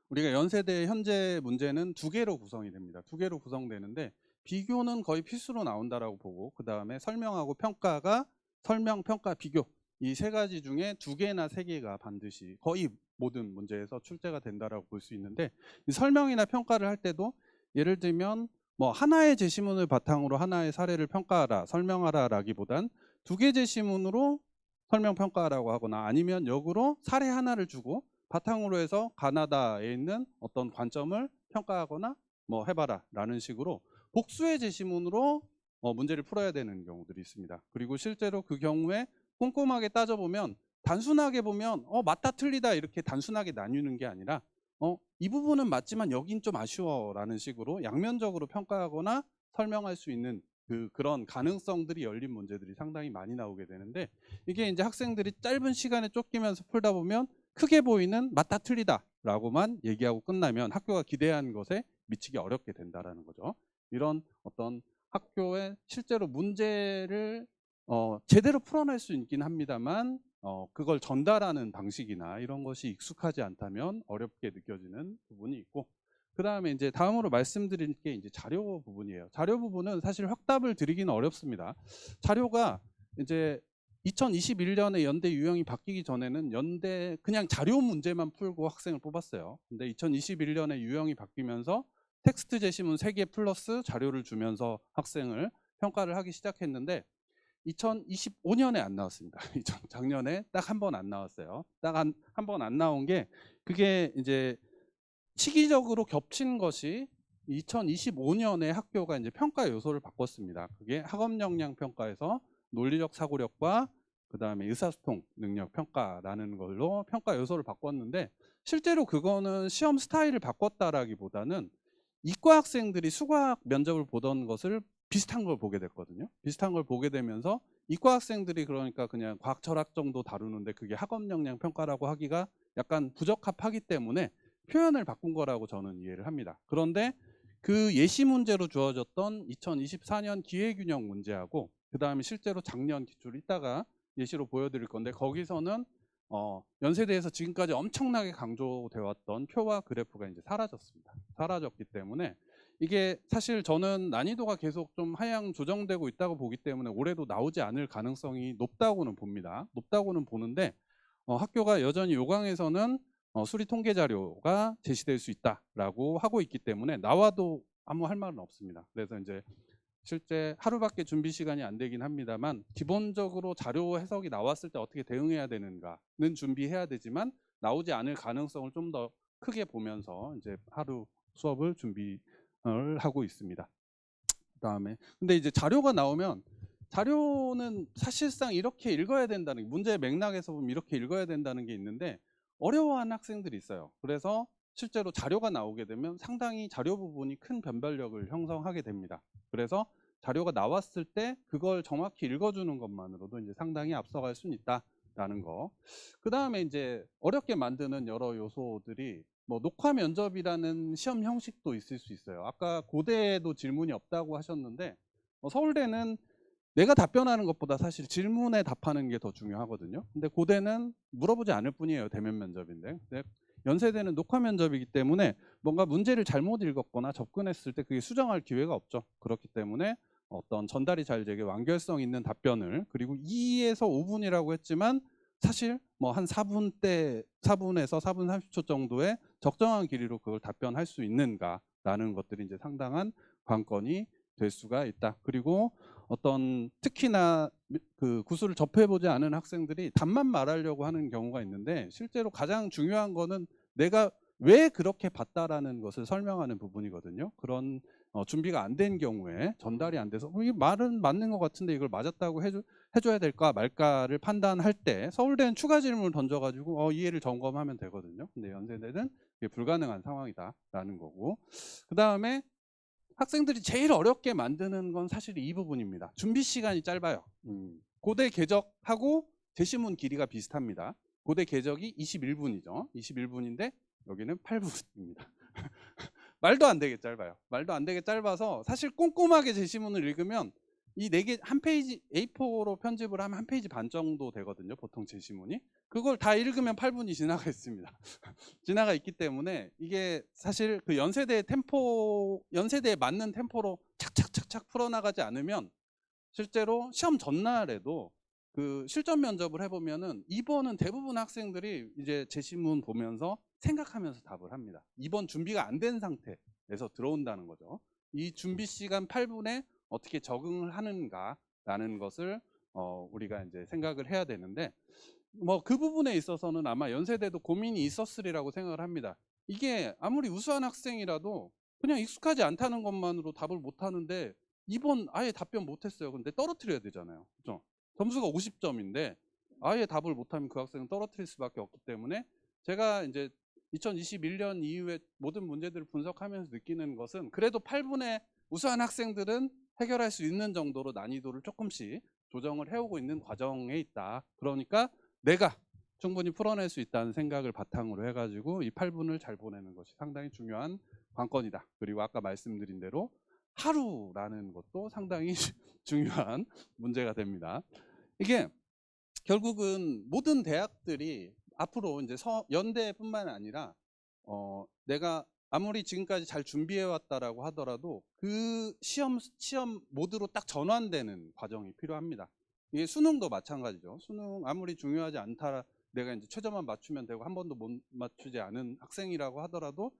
Speaker 2: 우리가 연세대 현재 문제는 두 개로 구성이 됩니다. 두 개로 구성되는데 비교는 거의 필수로 나온다라고 보고, 그 다음에 설명하고 평가가 설명, 평가, 비교 이 세 가지 중에 두 개나 세 개가 반드시 거의 모든 문제에서 출제가 된다라고 볼 수 있는데, 이 설명이나 평가를 할 때도 예를 들면 뭐 하나의 제시문을 바탕으로 하나의 사례를 평가하라, 설명하라라기보단 두 개 제시문으로 설명 평가하라고 하거나, 아니면 역으로 사례 하나를 주고 바탕으로 해서 가나다에 있는 어떤 관점을 평가하거나 뭐 해봐라 라는 식으로 복수의 제시문으로 문제를 풀어야 되는 경우들이 있습니다. 그리고 실제로 그 경우에 꼼꼼하게 따져보면 단순하게 보면 맞다 틀리다 이렇게 단순하게 나뉘는 게 아니라 이 부분은 맞지만 여긴 좀 아쉬워 라는 식으로 양면적으로 평가하거나 설명할 수 있는 그런 가능성들이 열린 문제들이 상당히 많이 나오게 되는데, 이게 이제 학생들이 짧은 시간에 쫓기면서 풀다 보면 크게 보이는 맞다 틀리다 라고만 얘기하고 끝나면 학교가 기대한 것에 미치기 어렵게 된다라는 거죠. 이런 어떤 학교에 실제로 문제를 제대로 풀어낼 수 있긴 합니다만 그걸 전달하는 방식이나 이런 것이 익숙하지 않다면 어렵게 느껴지는 부분이 있고, 그 다음에 이제 다음으로 말씀드릴 게 이제 자료 부분이에요. 자료 부분은 사실 확답을 드리기는 어렵습니다. 자료가 이제 2021년에 연대 유형이 바뀌기 전에는 연대 그냥 자료 문제만 풀고 학생을 뽑았어요. 근데 2021년에 유형이 바뀌면서 텍스트 제시문 3개 플러스 자료를 주면서 학생을 평가를 하기 시작했는데 2025년에 안 나왔습니다. 작년에 딱 한 번 안 나왔어요. 딱 한 번 안 나온 게, 그게 이제 시기적으로 겹친 것이 2025년에 학교가 이제 평가 요소를 바꿨습니다. 그게 학업 역량 평가에서 논리적 사고력과 그 다음에 의사소통 능력 평가라는 걸로 평가 요소를 바꿨는데, 실제로 그거는 시험 스타일을 바꿨다라기보다는 이과 학생들이 수과학 면접을 보던 것을 비슷한 걸 보게 됐거든요. 비슷한 걸 보게 되면서 이과 학생들이 그러니까 그냥 과학 철학 정도 다루는데 그게 학업 역량 평가라고 하기가 약간 부적합하기 때문에 표현을 바꾼 거라고 저는 이해를 합니다. 그런데 그 예시 문제로 주어졌던 2024년 기회균형 문제하고 그 다음에 실제로 작년 기출 이따가 예시로 보여드릴 건데, 거기서는 연세대에서 지금까지 엄청나게 강조되어 왔던 표와 그래프가 이제 사라졌습니다. 사라졌기 때문에 이게 사실 저는 난이도가 계속 좀 하향 조정되고 있다고 보기 때문에 올해도 나오지 않을 가능성이 높다고는 봅니다. 높다고는 보는데 학교가 여전히 요강에서는 수리 통계 자료가 제시될 수 있다라고 하고 있기 때문에 나와도 아무 할 말은 없습니다. 그래서 이제 실제 하루밖에 준비 시간이 안 되긴 합니다만 기본적으로 자료 해석이 나왔을 때 어떻게 대응해야 되는가는 준비해야 되지만 나오지 않을 가능성을 좀 더 크게 보면서 이제 하루 수업을 준비를 하고 있습니다. 그다음에 근데 이제 자료가 나오면 자료는 사실상 이렇게 읽어야 된다는, 문제의 맥락에서 보면 이렇게 읽어야 된다는 게 있는데 어려워하는 학생들이 있어요. 그래서 실제로 자료가 나오게 되면 상당히 자료 부분이 큰 변별력을 형성하게 됩니다. 그래서 자료가 나왔을 때 그걸 정확히 읽어주는 것만으로도 이제 상당히 앞서갈 수는 있다라는 거. 그 다음에 이제 어렵게 만드는 여러 요소들이 뭐 녹화 면접이라는 시험 형식도 있을 수 있어요. 아까 고대에도 질문이 없다고 하셨는데 서울대는 내가 답변하는 것보다 사실 질문에 답하는 게 더 중요하거든요. 근데 고대는 물어보지 않을 뿐이에요. 대면 면접인데. 근데 연세대는 녹화 면접이기 때문에 뭔가 문제를 잘못 읽었거나 접근했을 때 그게 수정할 기회가 없죠. 그렇기 때문에 어떤 전달이 잘 되게 완결성 있는 답변을, 그리고 2에서 5분이라고 했지만 사실 뭐 한 4분에서 4분 30초 정도의 적정한 길이로 그걸 답변할 수 있는가라는 것들이 이제 상당한 관건이 될 수가 있다. 그리고 어떤 특히나 그 구술을 접해보지 않은 학생들이 답만 말하려고 하는 경우가 있는데, 실제로 가장 중요한 거는 내가 왜 그렇게 봤다라는 것을 설명하는 부분이거든요. 그런 준비가 안 된 경우에 전달이 안 돼서 이 말은 맞는 것 같은데 이걸 맞았다고 해줘야 될까 말까를 판단할 때 서울대는 추가 질문을 던져가지고 이해를 점검하면 되거든요. 근데 연세대는 그게 불가능한 상황이다라는 거고, 그 다음에 학생들이 제일 어렵게 만드는 건 사실 이 부분입니다. 준비 시간이 짧아요. 고대 궤적하고 제시문 길이가 비슷합니다. 고대 궤적이 21분이죠. 21분인데 여기는 8분입니다. 말도 안 되게 짧아요. 말도 안 되게 짧아서 사실 꼼꼼하게 제시문을 읽으면 이 4개 한 페이지 A4로 편집을 하면 한 페이지 반 정도 되거든요. 보통 제시문이. 그걸 다 읽으면 8분이 지나가 있습니다. 지나가 있기 때문에 이게 사실 그 연세대에 맞는 템포로 착착착착 풀어나가지 않으면 실제로 시험 전날에도 그 실전 면접을 해보면은 2번은 대부분 학생들이 이제 제시문 보면서 생각하면서 답을 합니다. 2번 준비가 안 된 상태에서 들어온다는 거죠. 이 준비 시간 8분에 어떻게 적응을 하는가라는 것을 우리가 이제 생각을 해야 되는데, 뭐 그 부분에 있어서는 아마 연세대도 고민이 있었으리라고 생각을 합니다. 이게 아무리 우수한 학생이라도 그냥 익숙하지 않다는 것만으로 답을 못 하는데 2번 아예 답변 못 했어요. 근데 떨어뜨려야 되잖아요. 그죠? 점수가 50점인데 아예 답을 못하면 그 학생은 떨어뜨릴 수밖에 없기 때문에, 제가 이제 2021년 이후에 모든 문제들을 분석하면서 느끼는 것은 그래도 8분의 우수한 학생들은 해결할 수 있는 정도로 난이도를 조금씩 조정을 해오고 있는 과정에 있다. 그러니까 내가 충분히 풀어낼 수 있다는 생각을 바탕으로 해가지고 이 8분을 잘 보내는 것이 상당히 중요한 관건이다. 그리고 아까 말씀드린 대로 하루라는 것도 상당히 중요한 문제가 됩니다. 이게 결국은 모든 대학들이 앞으로 이제 연대뿐만 아니라 내가 아무리 지금까지 잘 준비해 왔다라고 하더라도 그 시험 모드로 딱 전환되는 과정이 필요합니다. 이게 수능도 마찬가지죠. 수능 아무리 중요하지 않다, 내가 이제 최저만 맞추면 되고 한 번도 못 맞추지 않은 학생이라고 하더라도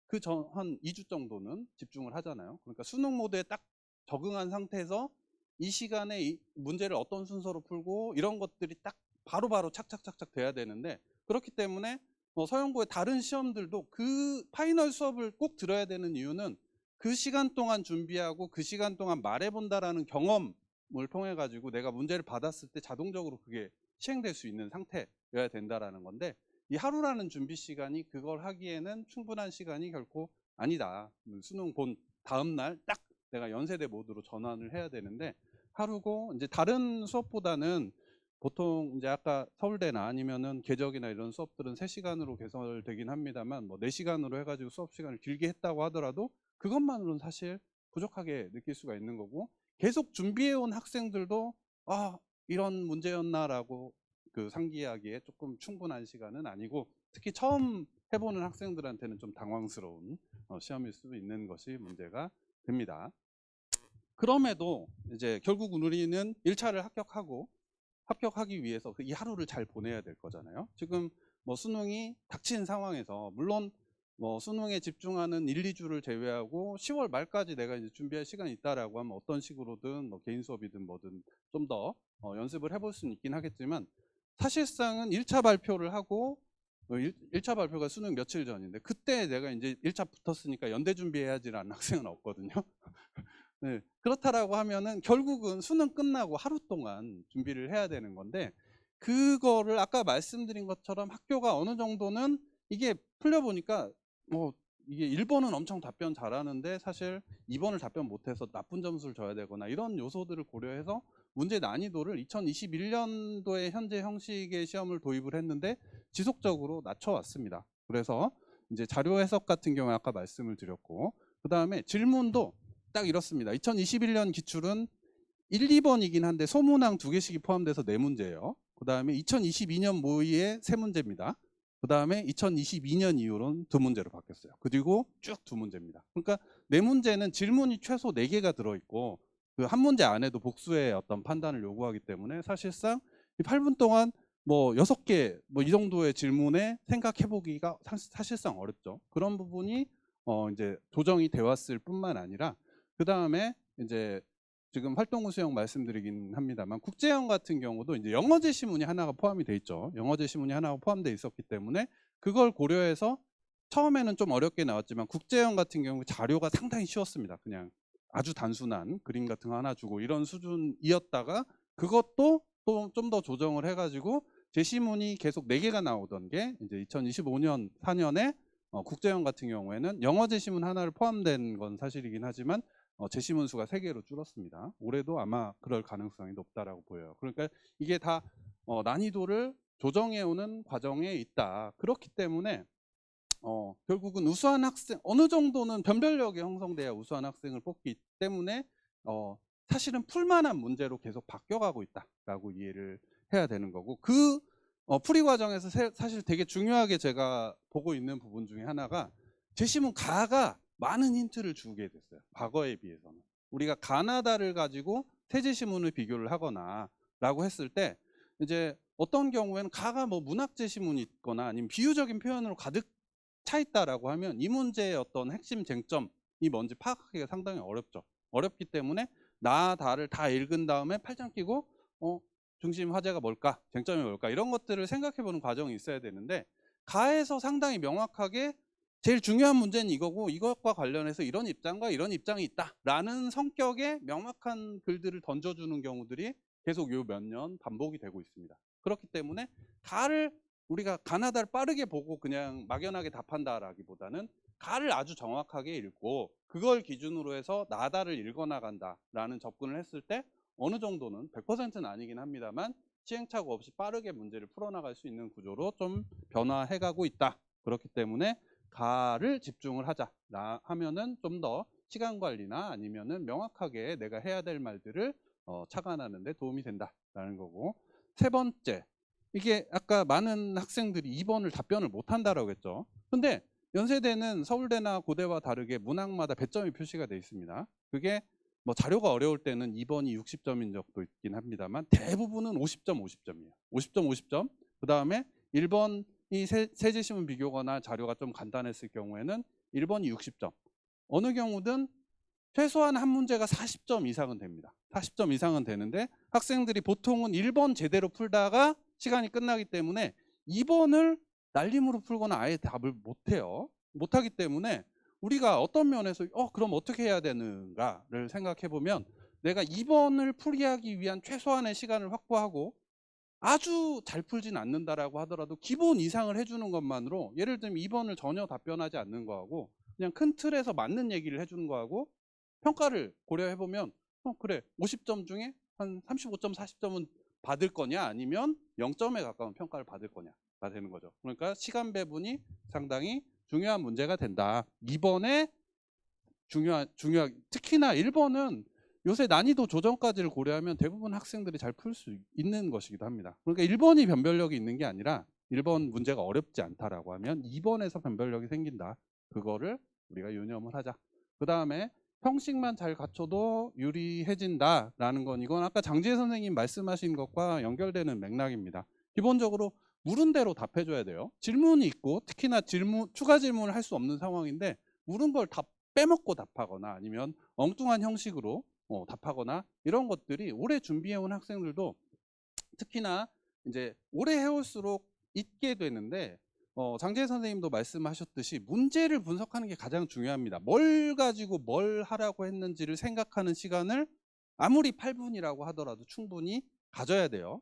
Speaker 2: 그 전 한 2주 정도는 집중을 하잖아요. 그러니까 수능 모드에 딱 적응한 상태에서 이 시간에 이 문제를 어떤 순서로 풀고 이런 것들이 딱 바로바로 착착착착 돼야 되는데, 그렇기 때문에 서영고의 다른 시험들도 그 파이널 수업을 꼭 들어야 되는 이유는 그 시간 동안 준비하고 그 시간 동안 말해본다라는 경험을 통해 가지고 내가 문제를 받았을 때 자동적으로 그게 시행될 수 있는 상태여야 된다라는 건데, 이 하루라는 준비 시간이 그걸 하기에는 충분한 시간이 결코 아니다. 수능 본 다음 날 딱 내가 연세대 모드로 전환을 해야 되는데, 하루고 이제 다른 수업보다는 보통 이제 아까 서울대나 아니면은 계적이나 이런 수업들은 3시간으로 개설되긴 합니다만, 뭐 4시간으로 해가지고 수업 시간을 길게 했다고 하더라도 그것만으로는 사실 부족하게 느낄 수가 있는 거고, 계속 준비해온 학생들도 아 이런 문제였나라고 그 상기하기에 조금 충분한 시간은 아니고, 특히 처음 해보는 학생들한테는 좀 당황스러운 시험일 수 있는 것이 문제가 됩니다. 그럼에도 이제 결국 우리는 1차를 합격하기 위해서 이 하루를 잘 보내야 될 거잖아요. 지금 뭐 수능이 닥친 상황에서 물론 뭐 수능에 집중하는 1, 2주를 제외하고 10월 말까지 내가 이제 준비할 시간이 있다라고 하면 어떤 식으로든 뭐 개인 수업이든 뭐든 좀 더 연습을 해볼 수는 있긴 하겠지만, 사실상은 1차 발표를 하고 1차 발표가 수능 며칠 전인데 그때 내가 이제 1차 붙었으니까 연대 준비해야지라는 학생은 없거든요. 네, 그렇다라고 하면은 결국은 수능 끝나고 하루 동안 준비를 해야 되는 건데, 그거를 아까 말씀드린 것처럼 학교가 어느 정도는 이게 풀려보니까 뭐 이게 1번은 엄청 답변 잘하는데 사실 2번을 답변 못해서 나쁜 점수를 줘야 되거나 이런 요소들을 고려해서 문제 난이도를 2021년도에 현재 형식의 시험을 도입을 했는데 지속적으로 낮춰왔습니다. 그래서 이제 자료 해석 같은 경우에 아까 말씀을 드렸고, 그 다음에 질문도 딱 이렇습니다. 2021년 기출은 1, 2번이긴 한데 소문항 2개씩이 포함돼서 4문제예요. 그 다음에 2022년 모의에 3문제입니다. 그 다음에 2022년 이후로는 2문제로 바뀌었어요. 그리고 쭉 2문제입니다. 그러니까 4문제는 질문이 최소 4개가 들어있고 그 한 문제 안에도 복수의 어떤 판단을 요구하기 때문에 사실상 8분 동안 뭐 6개 뭐 이 정도의 질문에 생각해보기가 사실상 어렵죠. 그런 부분이 이제 조정이 되었을 뿐만 아니라, 그 다음에 이제 지금 활동후 수용 말씀드리긴 합니다만, 국제형 같은 경우도 이제 영어 제시문이 하나가 포함이 돼 있죠. 영어 제시문이 하나가 포함되어 있었기 때문에 그걸 고려해서 처음에는 좀 어렵게 나왔지만 국제형 같은 경우 자료가 상당히 쉬웠습니다. 그냥 아주 단순한 그림 같은 거 하나 주고 이런 수준이었다가 그것도 또 좀 더 조정을 해가지고 제시문이 계속 4개가 나오던 게 이제 2025년 4년에 국제형 같은 경우에는 영어 제시문 하나를 포함된 건 사실이긴 하지만 제시문 수가 3개로 줄었습니다. 올해도 아마 그럴 가능성이 높다라고 보여요. 그러니까 이게 다 난이도를 조정해오는 과정에 있다. 그렇기 때문에 결국은 우수한 학생, 어느 정도는 변별력이 형성돼야 우수한 학생을 뽑기 때문에 사실은 풀만한 문제로 계속 바뀌어가고 있다라고 이해를 해야 되는 거고, 풀이 과정에서 사실 되게 중요하게 제가 보고 있는 부분 중에 하나가 제시문 가가 많은 힌트를 주게 됐어요. 과거에 비해서는. 우리가 가나다를 가지고 세제시문을 비교를 하거나 라고 했을 때 이제 어떤 경우에는 가가 뭐 문학 제시문이 있거나 아니면 비유적인 표현으로 가득 차 있다라고 하면 이 문제의 어떤 핵심 쟁점이 뭔지 파악하기가 상당히 어렵죠. 어렵기 때문에 나, 다를 다 읽은 다음에 팔짱 끼고 중심 화제가 뭘까? 쟁점이 뭘까? 이런 것들을 생각해보는 과정이 있어야 되는데, 가에서 상당히 명확하게 제일 중요한 문제는 이거고 이것과 관련해서 이런 입장과 이런 입장이 있다라는 성격의 명확한 글들을 던져주는 경우들이 계속 요 몇 년 반복이 되고 있습니다. 그렇기 때문에 가를 우리가 가나다를 빠르게 보고 그냥 막연하게 답한다라기보다는 가를 아주 정확하게 읽고 그걸 기준으로 해서 나다를 읽어나간다라는 접근을 했을 때 어느 정도는 100%는 아니긴 합니다만 시행착오 없이 빠르게 문제를 풀어나갈 수 있는 구조로 좀 변화해가고 있다. 그렇기 때문에 가를 집중을 하자 하면은 좀 더 시간 관리나 아니면은 명확하게 내가 해야 될 말들을 착안하는 데 도움이 된다라는 거고, 세 번째, 이게 아까 많은 학생들이 2번을 답변을 못 한다라고 했죠. 근데 연세대는 서울대나 고대와 다르게 문항마다 배점이 표시가 되어 있습니다. 그게 뭐 자료가 어려울 때는 2번이 60점인 적도 있긴 합니다만 대부분은 50점, 50점이에요. 50점, 50점. 그 다음에 1번이 세제시문 비교거나 자료가 좀 간단했을 경우에는 1번이 60점. 어느 경우든 최소한 한 문제가 40점 이상은 됩니다. 40점 이상은 되는데 학생들이 보통은 1번 제대로 풀다가 시간이 끝나기 때문에 2번을 날림으로 풀거나 아예 답을 못해요. 못하기 때문에 우리가 어떤 면에서 그럼 어떻게 해야 되는가를 생각해 보면, 내가 2번을 풀이하기 위한 최소한의 시간을 확보하고 아주 잘 풀진 않는다라고 하더라도 기본 이상을 해주는 것만으로, 예를 들면 2번을 전혀 답변하지 않는 거하고 그냥 큰 틀에서 맞는 얘기를 해주는 거하고 평가를 고려해 보면 그래 50점 중에 한 35점 40점은 받을 거냐 아니면 0점에 가까운 평가를 받을 거냐가 되는 거죠. 그러니까 시간 배분이 상당히 중요한 문제가 된다. 2번에 특히나 1번은 요새 난이도 조정까지를 고려하면 대부분 학생들이 잘 풀 수 있는 것이기도 합니다. 그러니까 1번이 변별력이 있는 게 아니라 1번 문제가 어렵지 않다라고 하면 2번에서 변별력이 생긴다. 그거를 우리가 유념을 하자. 그 다음에 형식만 잘 갖춰도 유리해진다라는 건, 이건 아까 장지혜 선생님 말씀하신 것과 연결되는 맥락입니다. 기본적으로 물은 대로 답해줘야 돼요. 질문이 있고 특히나 추가 질문을 할 수 없는 상황인데 물은 걸 다 빼먹고 답하거나 아니면 엉뚱한 형식으로 답하거나 이런 것들이 오래 준비해온 학생들도 특히나 이제 오래 해올수록 있게 되는데, 장재희 선생님도 말씀하셨듯이 문제를 분석하는 게 가장 중요합니다. 뭘 가지고 뭘 하라고 했는지를 생각하는 시간을 아무리 8분이라고 하더라도 충분히 가져야 돼요.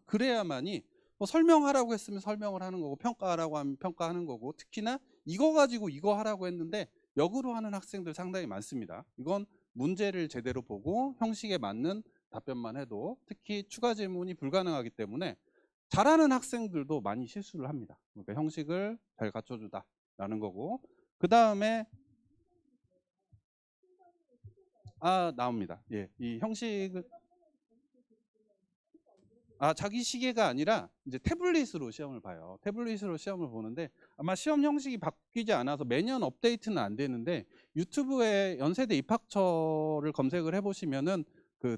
Speaker 2: 그래야만이 설명하라고 했으면 설명을 하는 거고 평가하라고 하면 평가하는 거고, 특히나 이거 가지고 이거 하라고 했는데 역으로 하는 학생들 상당히 많습니다. 이건 문제를 제대로 보고 형식에 맞는 답변만 해도 특히 추가 질문이 불가능하기 때문에 잘하는 학생들도 많이 실수를 합니다. 그러니까 형식을 잘 갖춰주다라는 거고, 그 다음에 나옵니다. 예, 이 형식을 자기 시계가 아니라 이제 태블릿으로 시험을 봐요. 태블릿으로 시험을 보는데 아마 시험 형식이 바뀌지 않아서 매년 업데이트는 안 되는데 유튜브에 연세대 입학처를 검색을 해보시면은 그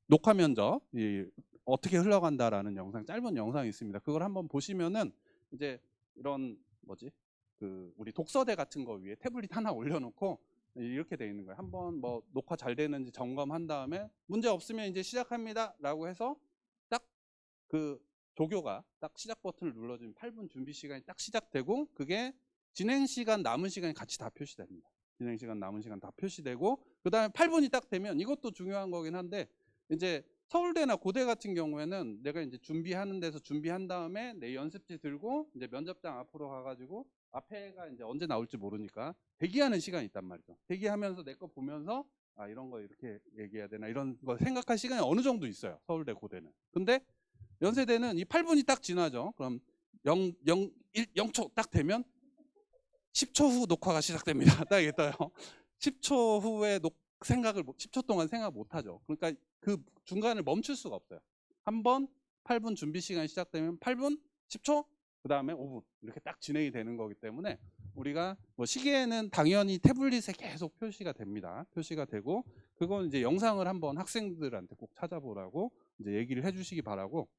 Speaker 2: 녹화 면접이 어떻게 흘러간다라는 영상, 짧은 영상이 있습니다. 그걸 한번 보시면은 이제 이런 우리 독서대 같은 거 위에 태블릿 하나 올려놓고 이렇게 돼 있는 거예요. 한번 뭐 녹화 잘 되는지 점검한 다음에 문제 없으면 이제 시작합니다 라고 해서 딱 그 조교가 딱 시작 버튼을 눌러주면 8분 준비 시간이 딱 시작되고, 그게 진행 시간 남은 시간이 같이 다 표시됩니다. 진행 시간 남은 시간 다 표시되고, 그 다음에 8분이 딱 되면, 이것도 중요한 거긴 한데 이제 서울대나 고대 같은 경우에는 내가 이제 준비하는 데서 준비한 다음에 내 연습지 들고 이제 면접장 앞으로 가가지고 앞에가 이제 언제 나올지 모르니까 대기하는 시간이 있단 말이죠. 대기하면서 내 거 보면서 이런 거 이렇게 얘기해야 되나 이런 거 생각할 시간이 어느 정도 있어요. 서울대 고대는. 근데 연세대는 이 8분이 딱 지나죠. 그럼 0초 딱 되면 10초 후 녹화가 시작됩니다. 딱 이게 떠요. 10초 후에 생각을 10초 동안 생각 못 하죠. 그러니까 그 중간을 멈출 수가 없어요. 한번 8분 준비 시간이 시작되면 8분, 10초, 그 다음에 5분 이렇게 딱 진행이 되는 거기 때문에 우리가 뭐 시계에는 당연히 태블릿에 계속 표시가 됩니다. 표시가 되고 그건 이제 영상을 한번 학생들한테 꼭 찾아보라고 이제 얘기를 해주시기 바라고.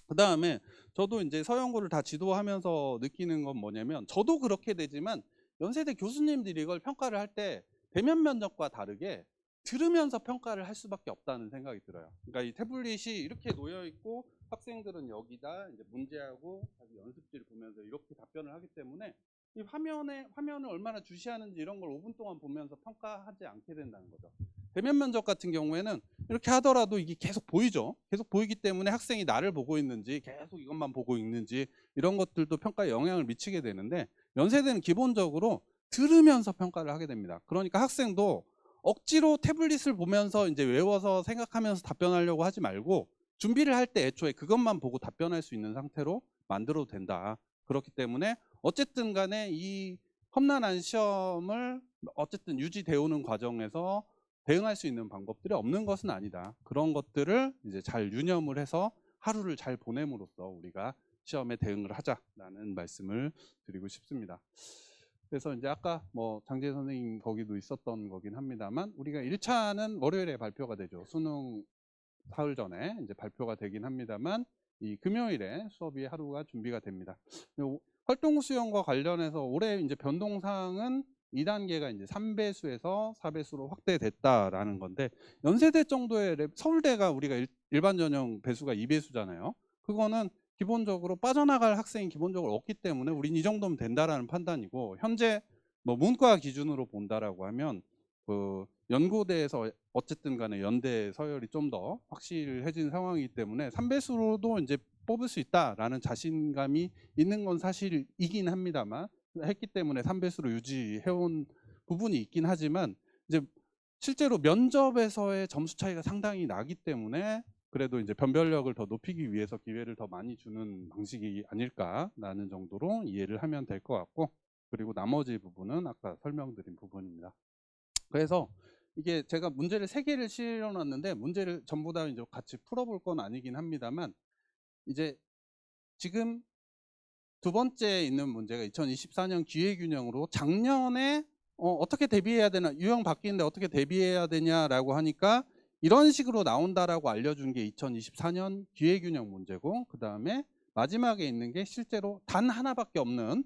Speaker 2: 그 다음에 저도 이제 서영고를 다 지도하면서 느끼는 건 뭐냐면 저도 그렇게 되지만 연세대 교수님들이 이걸 평가를 할 때 대면 면접과 다르게 들으면서 평가를 할 수밖에 없다는 생각이 들어요. 그러니까 이 태블릿이 이렇게 놓여 있고 학생들은 여기다 이제 문제하고 자기 연습지를 보면서 이렇게 답변을 하기 때문에 이 화면을 얼마나 주시하는지 이런 걸 5분 동안 보면서 평가하지 않게 된다는 거죠. 대면 면접 같은 경우에는 이렇게 하더라도 이게 계속 보이죠. 계속 보이기 때문에 학생이 나를 보고 있는지 계속 이것만 보고 있는지 이런 것들도 평가에 영향을 미치게 되는데 연세대는 기본적으로 들으면서 평가를 하게 됩니다. 그러니까 학생도 억지로 태블릿을 보면서 이제 외워서 생각하면서 답변하려고 하지 말고 준비를 할 때 애초에 그것만 보고 답변할 수 있는 상태로 만들어도 된다. 그렇기 때문에 어쨌든 간에 이 험난한 시험을 어쨌든 유지되어 오는 과정에서 대응할 수 있는 방법들이 없는 것은 아니다. 그런 것들을 이제 잘 유념을 해서 하루를 잘 보냄으로써 우리가 시험에 대응을 하자라는 말씀을 드리고 싶습니다. 그래서 이제 아까 뭐 장재 선생님 거기도 있었던 거긴 합니다만 우리가 1차는 월요일에 발표가 되죠. 수능 사흘 전에 이제 발표가 되긴 합니다만 이 금요일에 수업이 하루가 준비가 됩니다. 활동 수영과 관련해서 올해 이제 변동사항은 2단계가 이제 3배수에서 4배수로 확대됐다라는 건데 연세대 정도의 서울대가 우리가 일반 전형 배수가 2배수잖아요. 그거는 기본적으로 빠져나갈 학생이 기본적으로 없기 때문에 우린 이 정도면 된다라는 판단이고 현재 뭐 문과 기준으로 본다라고 하면 그 연고대에서 어쨌든 간에 연대 서열이 좀 더 확실해진 상황이기 때문에 3배수로도 이제 뽑을 수 있다라는 자신감이 있는 건 사실이긴 합니다만 했기 때문에 3배수로 유지해온 부분이 있긴 하지만 이제 실제로 면접에서의 점수 차이가 상당히 나기 때문에 그래도 이제 변별력을 더 높이기 위해서 기회를 더 많이 주는 방식이 아닐까라는 정도로 이해를 하면 될 것 같고 그리고 나머지 부분은 아까 설명드린 부분입니다. 그래서 이게 제가 문제를 3개를 실어놨는데 문제를 전부 다 이제 같이 풀어볼 건 아니긴 합니다만 이제 지금 두 번째 있는 문제가 2024년 기회균형으로 작년에 어떻게 대비해야 되나 유형 바뀌는데 어떻게 대비해야 되냐라고 하니까 이런 식으로 나온다라고 알려준 게 2024년 기회균형 문제고 그 다음에 마지막에 있는 게 실제로 단 하나밖에 없는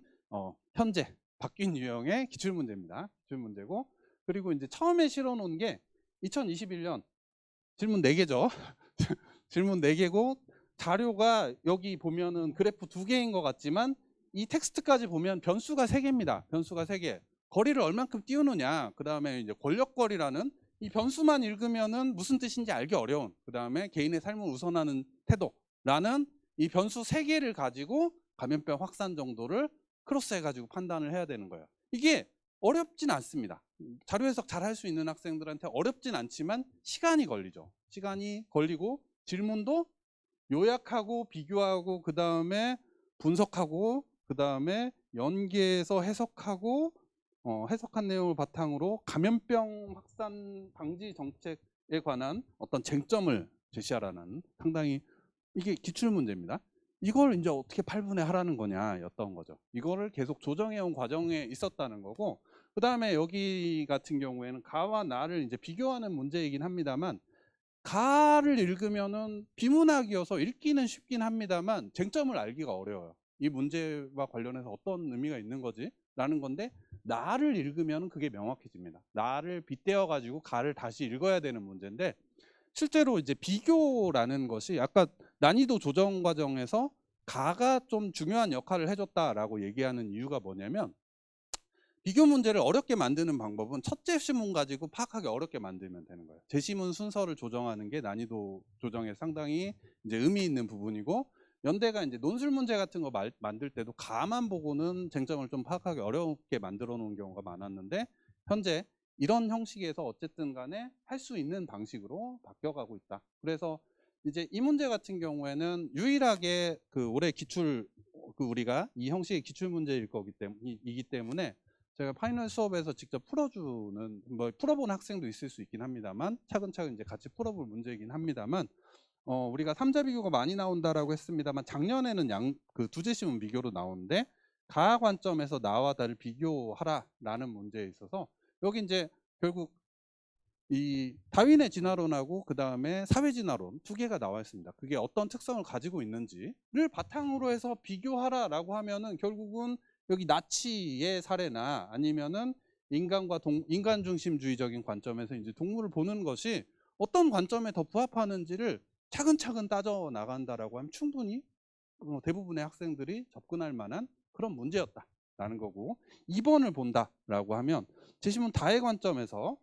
Speaker 2: 현재 바뀐 유형의 기출문제입니다. 기출문제고 그리고 이제 처음에 실어놓은 게 2021년 질문 4개죠. 질문 4개고 자료가 여기 보면은 그래프 2개인 것 같지만 이 텍스트까지 보면 변수가 3개입니다. 변수가 3개. 거리를 얼만큼 띄우느냐. 그 다음에 이제 권력거리라는 이 변수만 읽으면은 무슨 뜻인지 알기 어려운. 그 다음에 개인의 삶을 우선하는 태도라는 이 변수 3개를 가지고 감염병 확산 정도를 크로스 해가지고 판단을 해야 되는 거예요. 이게 어렵진 않습니다. 자료 해석 잘 할 수 있는 학생들한테 어렵진 않지만 시간이 걸리죠. 시간이 걸리고 질문도 요약하고 비교하고 그 다음에 분석하고 그 다음에 연계해서 해석하고 해석한 내용을 바탕으로 감염병 확산 방지 정책에 관한 어떤 쟁점을 제시하라는 상당히 이게 기출문제입니다. 이걸 이제 어떻게 8분에 하라는 거냐였던 거죠. 이거를 계속 조정해온 과정에 있었다는 거고 그 다음에 여기 같은 경우에는 가와 나를 이제 비교하는 문제이긴 합니다만 가를 읽으면은 비문학이어서 읽기는 쉽긴 합니다만 쟁점을 알기가 어려워요. 이 문제와 관련해서 어떤 의미가 있는 거지? 라는 건데 나를 읽으면 그게 명확해집니다. 나를 빗대어 가지고 가를 다시 읽어야 되는 문제인데 실제로 이제 비교라는 것이 아까 난이도 조정 과정에서 가가 좀 중요한 역할을 해줬다라고 얘기하는 이유가 뭐냐면 비교 문제를 어렵게 만드는 방법은 첫째 시문 가지고 파악하기 어렵게 만들면 되는 거예요. 제시문 순서를 조정하는 게 난이도 조정에 상당히 이제 의미 있는 부분이고 연대가 이제 논술 문제 같은 거 만들 때도 가만 보고는 쟁점을 좀 파악하기 어렵게 만들어 놓은 경우가 많았는데 현재 이런 형식에서 어쨌든 간에 할 수 있는 방식으로 바뀌어가고 있다. 그래서 이제 이 문제 같은 경우에는 유일하게 그 올해 기출 우리가 이 형식의 기출 문제일 거기 때문에 제가 파이널 수업에서 직접 풀어주는, 뭐 풀어본 학생도 있을 수 있긴 합니다만, 차근차근 이제 같이 풀어볼 문제이긴 합니다만, 우리가 3자 비교가 많이 나온다라고 했습니다만, 작년에는 그 두제시문 비교로 나오는데, 가하 관점에서 나와 다를 비교하라라는 문제에 있어서, 여기 이제 결국 이 다윈의 진화론하고 그 다음에 사회 진화론 두 개가 나와 있습니다. 그게 어떤 특성을 가지고 있는지를 바탕으로 해서 비교하라라고 하면은 결국은 여기 나치의 사례나 아니면은 인간 중심주의적인 관점에서 이제 동물을 보는 것이 어떤 관점에 더 부합하는지를 차근차근 따져 나간다라고 하면 충분히 대부분의 학생들이 접근할 만한 그런 문제였다라는 거고, 2번을 본다라고 하면 제시문 다의 관점에서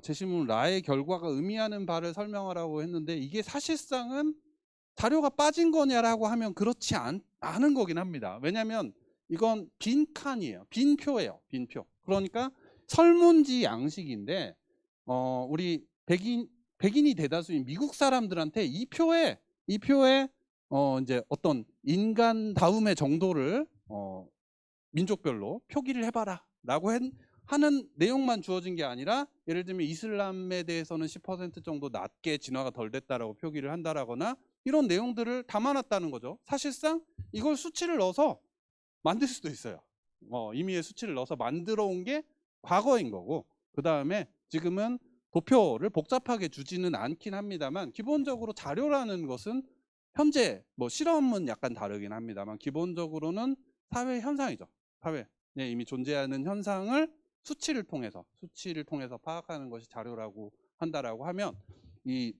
Speaker 2: 제시문 라의 결과가 의미하는 바를 설명하라고 했는데, 이게 사실상은 자료가 빠진 거냐라고 하면 그렇지 않은 거긴 합니다. 왜냐하면 이건 빈 칸이에요. 빈 표예요. 빈 표. 그러니까 설문지 양식인데 우리 백인이 대다수인 미국 사람들한테 이 표에 이제 어떤 인간다움의 정도를 민족별로 표기를 해봐라라고 하는 내용만 주어진 게 아니라, 예를 들면 이슬람에 대해서는 10% 정도 낮게 진화가 덜 됐다라고 표기를 한다라거나 이런 내용들을 담아놨다는 거죠. 사실상 이걸 수치를 넣어서 만들 수도 있어요. 임의의 수치를 넣어서 만들어 온 게 과거인 거고, 그 다음에 지금은 도표를 복잡하게 주지는 않긴 합니다만, 기본적으로 자료라는 것은 현재 뭐 실험은 약간 다르긴 합니다만 기본적으로는 사회 현상이죠. 사회에 이미 존재하는 현상을 수치를 통해서 파악하는 것이 자료라고 한다라고 하면, 이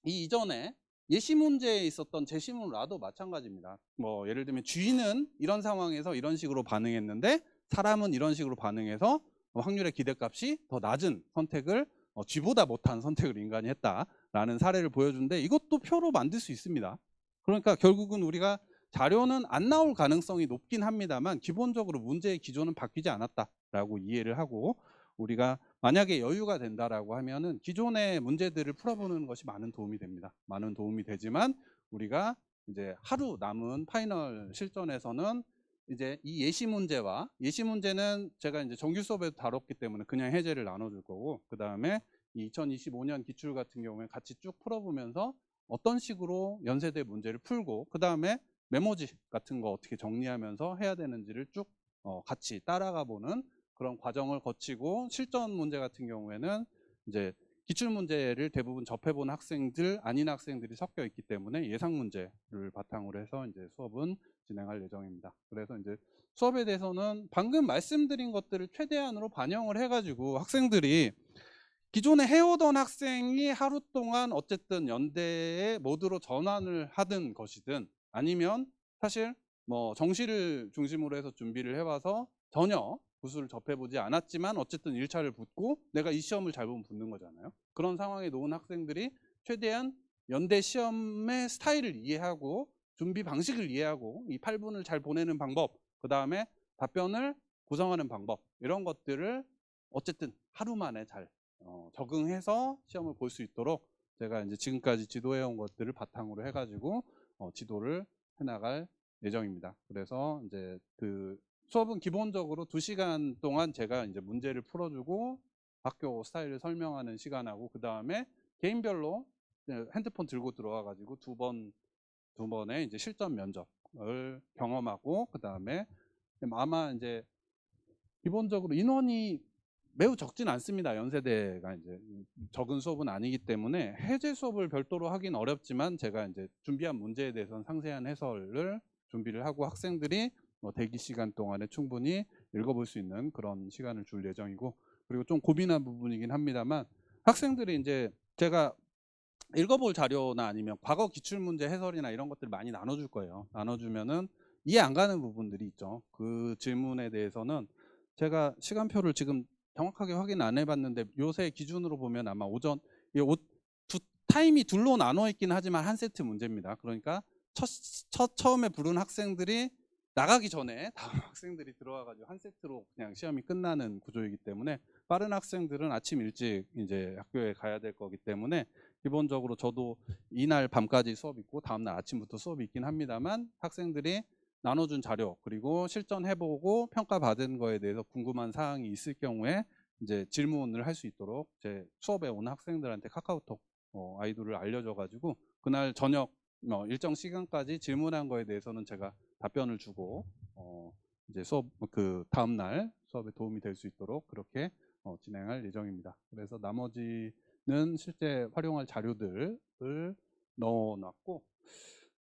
Speaker 2: 이전에 예시 문제에 있었던 제시문 라도 마찬가지입니다. 뭐 예를 들면 쥐는 이런 상황에서 이런 식으로 반응했는데 사람은 이런 식으로 반응해서 확률의 기대값이 더 낮은 선택을, 쥐보다 못한 선택을 인간이 했다라는 사례를 보여주는데, 이것도 표로 만들 수 있습니다. 그러니까 결국은 우리가 자료는 안 나올 가능성이 높긴 합니다만 기본적으로 문제의 기조는 바뀌지 않았다라고 이해를 하고, 우리가 만약에 여유가 된다라고 하면은 기존의 문제들을 풀어보는 것이 많은 도움이 됩니다. 많은 도움이 되지만 우리가 이제 하루 남은 파이널 실전에서는 이제 이 예시 문제는 제가 이제 정규 수업에도 다뤘기 때문에 그냥 해제를 나눠줄 거고, 그 다음에 2025년 기출 같은 경우에 같이 쭉 풀어보면서 어떤 식으로 연세대 문제를 풀고, 그 다음에 메모지 같은 거 어떻게 정리하면서 해야 되는지를 쭉 같이 따라가 보는 그런 과정을 거치고, 실전 문제 같은 경우에는 이제 기출 문제를 대부분 접해본 학생들, 아닌 학생들이 섞여 있기 때문에 예상 문제를 바탕으로 해서 이제 수업은 진행할 예정입니다. 그래서 이제 수업에 대해서는 방금 말씀드린 것들을 최대한으로 반영을 해가지고 학생들이 기존에 해오던 학생이 하루 동안 어쨌든 연대의 모드로 전환을 하든 것이든, 아니면 사실 뭐 정시를 중심으로 해서 준비를 해와서 전혀 구수를 접해보지 않았지만 어쨌든 1차를 붙고 내가 이 시험을 잘 보면 붙는 거잖아요. 그런 상황에 놓은 학생들이 최대한 연대 시험의 스타일을 이해하고 준비 방식을 이해하고 이 8분을 잘 보내는 방법, 그 다음에 답변을 구성하는 방법, 이런 것들을 어쨌든 하루 만에 잘 적응해서 시험을 볼 수 있도록 제가 이제 지금까지 지도해온 것들을 바탕으로 해가지고 지도를 해나갈 예정입니다. 그래서 이제 그 수업은 기본적으로 2시간 동안 제가 이제 문제를 풀어주고 학교 스타일을 설명하는 시간하고, 그 다음에 개인별로 핸드폰 들고 들어와가지고 두 번의 이제 실전 면접을 경험하고, 그 다음에 아마 이제 기본적으로 인원이 매우 적진 않습니다. 연세대가 이제 적은 수업은 아니기 때문에 해제 수업을 별도로 하긴 어렵지만, 제가 이제 준비한 문제에 대해서는 상세한 해설을 준비를 하고 학생들이 대기 시간 동안에 충분히 읽어볼 수 있는 그런 시간을 줄 예정이고, 그리고 좀 고민한 부분이긴 합니다만 학생들이 이제 제가 읽어볼 자료나 아니면 과거 기출문제 해설이나 이런 것들을 많이 나눠줄 거예요. 나눠주면은 이해 안 가는 부분들이 있죠. 그 질문에 대해서는 제가 시간표를 지금 정확하게 확인 안 해봤는데 요새 기준으로 보면 아마 오전 타임이 둘로 나눠 있긴 하지만 한 세트 문제입니다. 그러니까 처음에 부른 학생들이 나가기 전에 다음 학생들이 들어와가지고 한 세트로 그냥 시험이 끝나는 구조이기 때문에, 빠른 학생들은 아침 일찍 이제 학교에 가야 될 거기 때문에 기본적으로 저도 이날 밤까지 수업 있고 다음날 아침부터 수업이 있긴 합니다만 학생들이 나눠준 자료 그리고 실전해보고 평가받은 거에 대해서 궁금한 사항이 있을 경우에 이제 질문을 할 수 있도록 제 수업에 오는 학생들한테 카카오톡 아이디를 알려줘가지고 그날 저녁 일정 시간까지 질문한 거에 대해서는 제가 답변을 주고 이제 수업 그 다음 날 수업에 도움이 될 수 있도록 그렇게 진행할 예정입니다. 그래서 나머지는 실제 활용할 자료들을 넣어놨고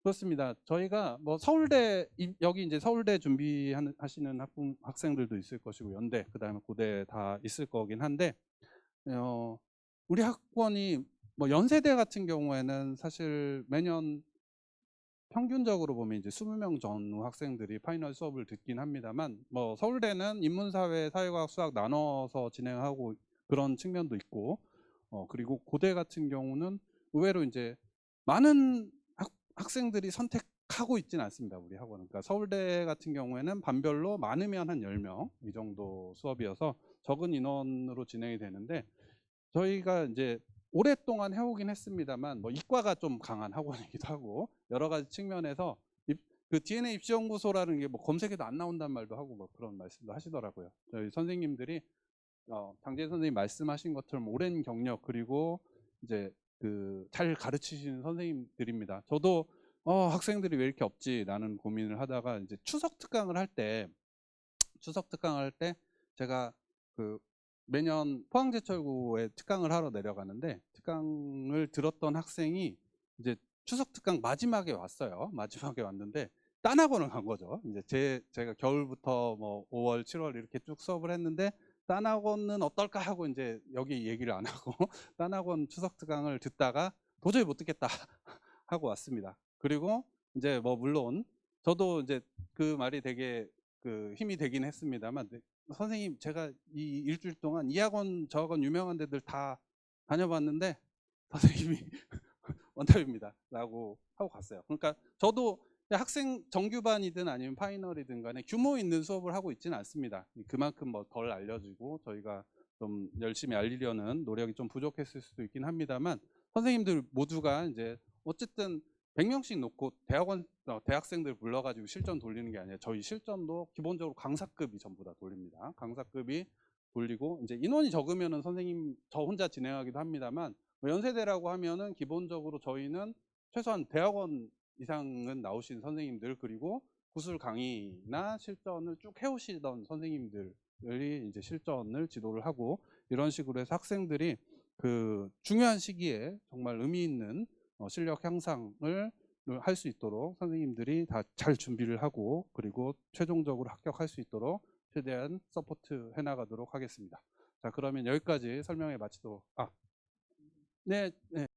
Speaker 2: 그렇습니다. 저희가 뭐 서울대 여기 이제 서울대 준비하시는 학생들도 있을 것이고 연대 그다음에 고대 다 있을 거긴 한데 우리 학원이 뭐 연세대 같은 경우에는 사실 매년 평균적으로 보면 이제 20명 전후 학생들이 파이널 수업을 듣긴 합니다만 뭐 서울대는 인문사회, 사회과학, 수학 나눠서 진행하고 그런 측면도 있고 그리고 고대 같은 경우는 의외로 이제 많은 학생들이 선택하고 있지는 않습니다. 우리 학원은. 그러니까 서울대 같은 경우에는 반별로 많으면 한 10명 이 정도 수업이어서 적은 인원으로 진행이 되는데 저희가 이제 오랫동안 해오긴 했습니다만 뭐 이과가 좀 강한 학원이기도 하고 여러 가지 측면에서 그 DNA 입시연구소라는 게 뭐 검색해도 안 나온단 말도 하고 뭐 그런 말씀도 하시더라고요. 저희 선생님들이 장재 선생님 말씀하신 것처럼 오랜 경력 그리고 이제 그 잘 가르치시는 선생님들입니다. 저도 학생들이 왜 이렇게 없지라는 고민을 하다가 이제 추석 특강을 할 때 제가 그 매년 포항제철구에 특강을 하러 내려가는데 특강을 들었던 학생이 이제 추석 특강 마지막에 왔어요. 마지막에 왔는데 딴 학원을 간 거죠. 이제 제가 겨울부터 뭐 5월, 7월 이렇게 쭉 수업을 했는데 딴 학원은 어떨까 하고 이제 여기 얘기를 안 하고 딴 학원 추석 특강을 듣다가 도저히 못 듣겠다 하고 왔습니다. 그리고 이제 뭐 물론 저도 이제 그 말이 되게 그 힘이 되긴 했습니다만 선생님 제가 이 일주일 동안 이 학원 저 학원 유명한 데들 다 다녀봤는데 선생님이 원탑입니다 라고 하고 갔어요. 그러니까 저도 학생 정규반이든 아니면 파이널이든 간에 규모 있는 수업을 하고 있지는 않습니다. 그만큼 뭐 덜 알려지고 저희가 좀 열심히 알리려는 노력이 좀 부족했을 수도 있긴 합니다만 선생님들 모두가 이제 어쨌든 100명씩 놓고 대학생들 불러가지고 실전 돌리는 게 아니라 저희 실전도 기본적으로 강사급이 전부 다 돌립니다. 강사급이 돌리고 이제 인원이 적으면은 선생님 저 혼자 진행하기도 합니다만 뭐 연세대라고 하면은 기본적으로 저희는 최소한 대학원 이상은 나오신 선생님들 그리고 구술 강의나 실전을 쭉 해오시던 선생님들이 이제 실전을 지도를 하고 이런 식으로 해서 학생들이 그 중요한 시기에 정말 의미 있는 실력 향상을 할 수 있도록 선생님들이 다 잘 준비를 하고 그리고 최종적으로 합격할 수 있도록 최대한 서포트 해나가도록 하겠습니다. 자 그러면 여기까지 설명해 마치도록 네.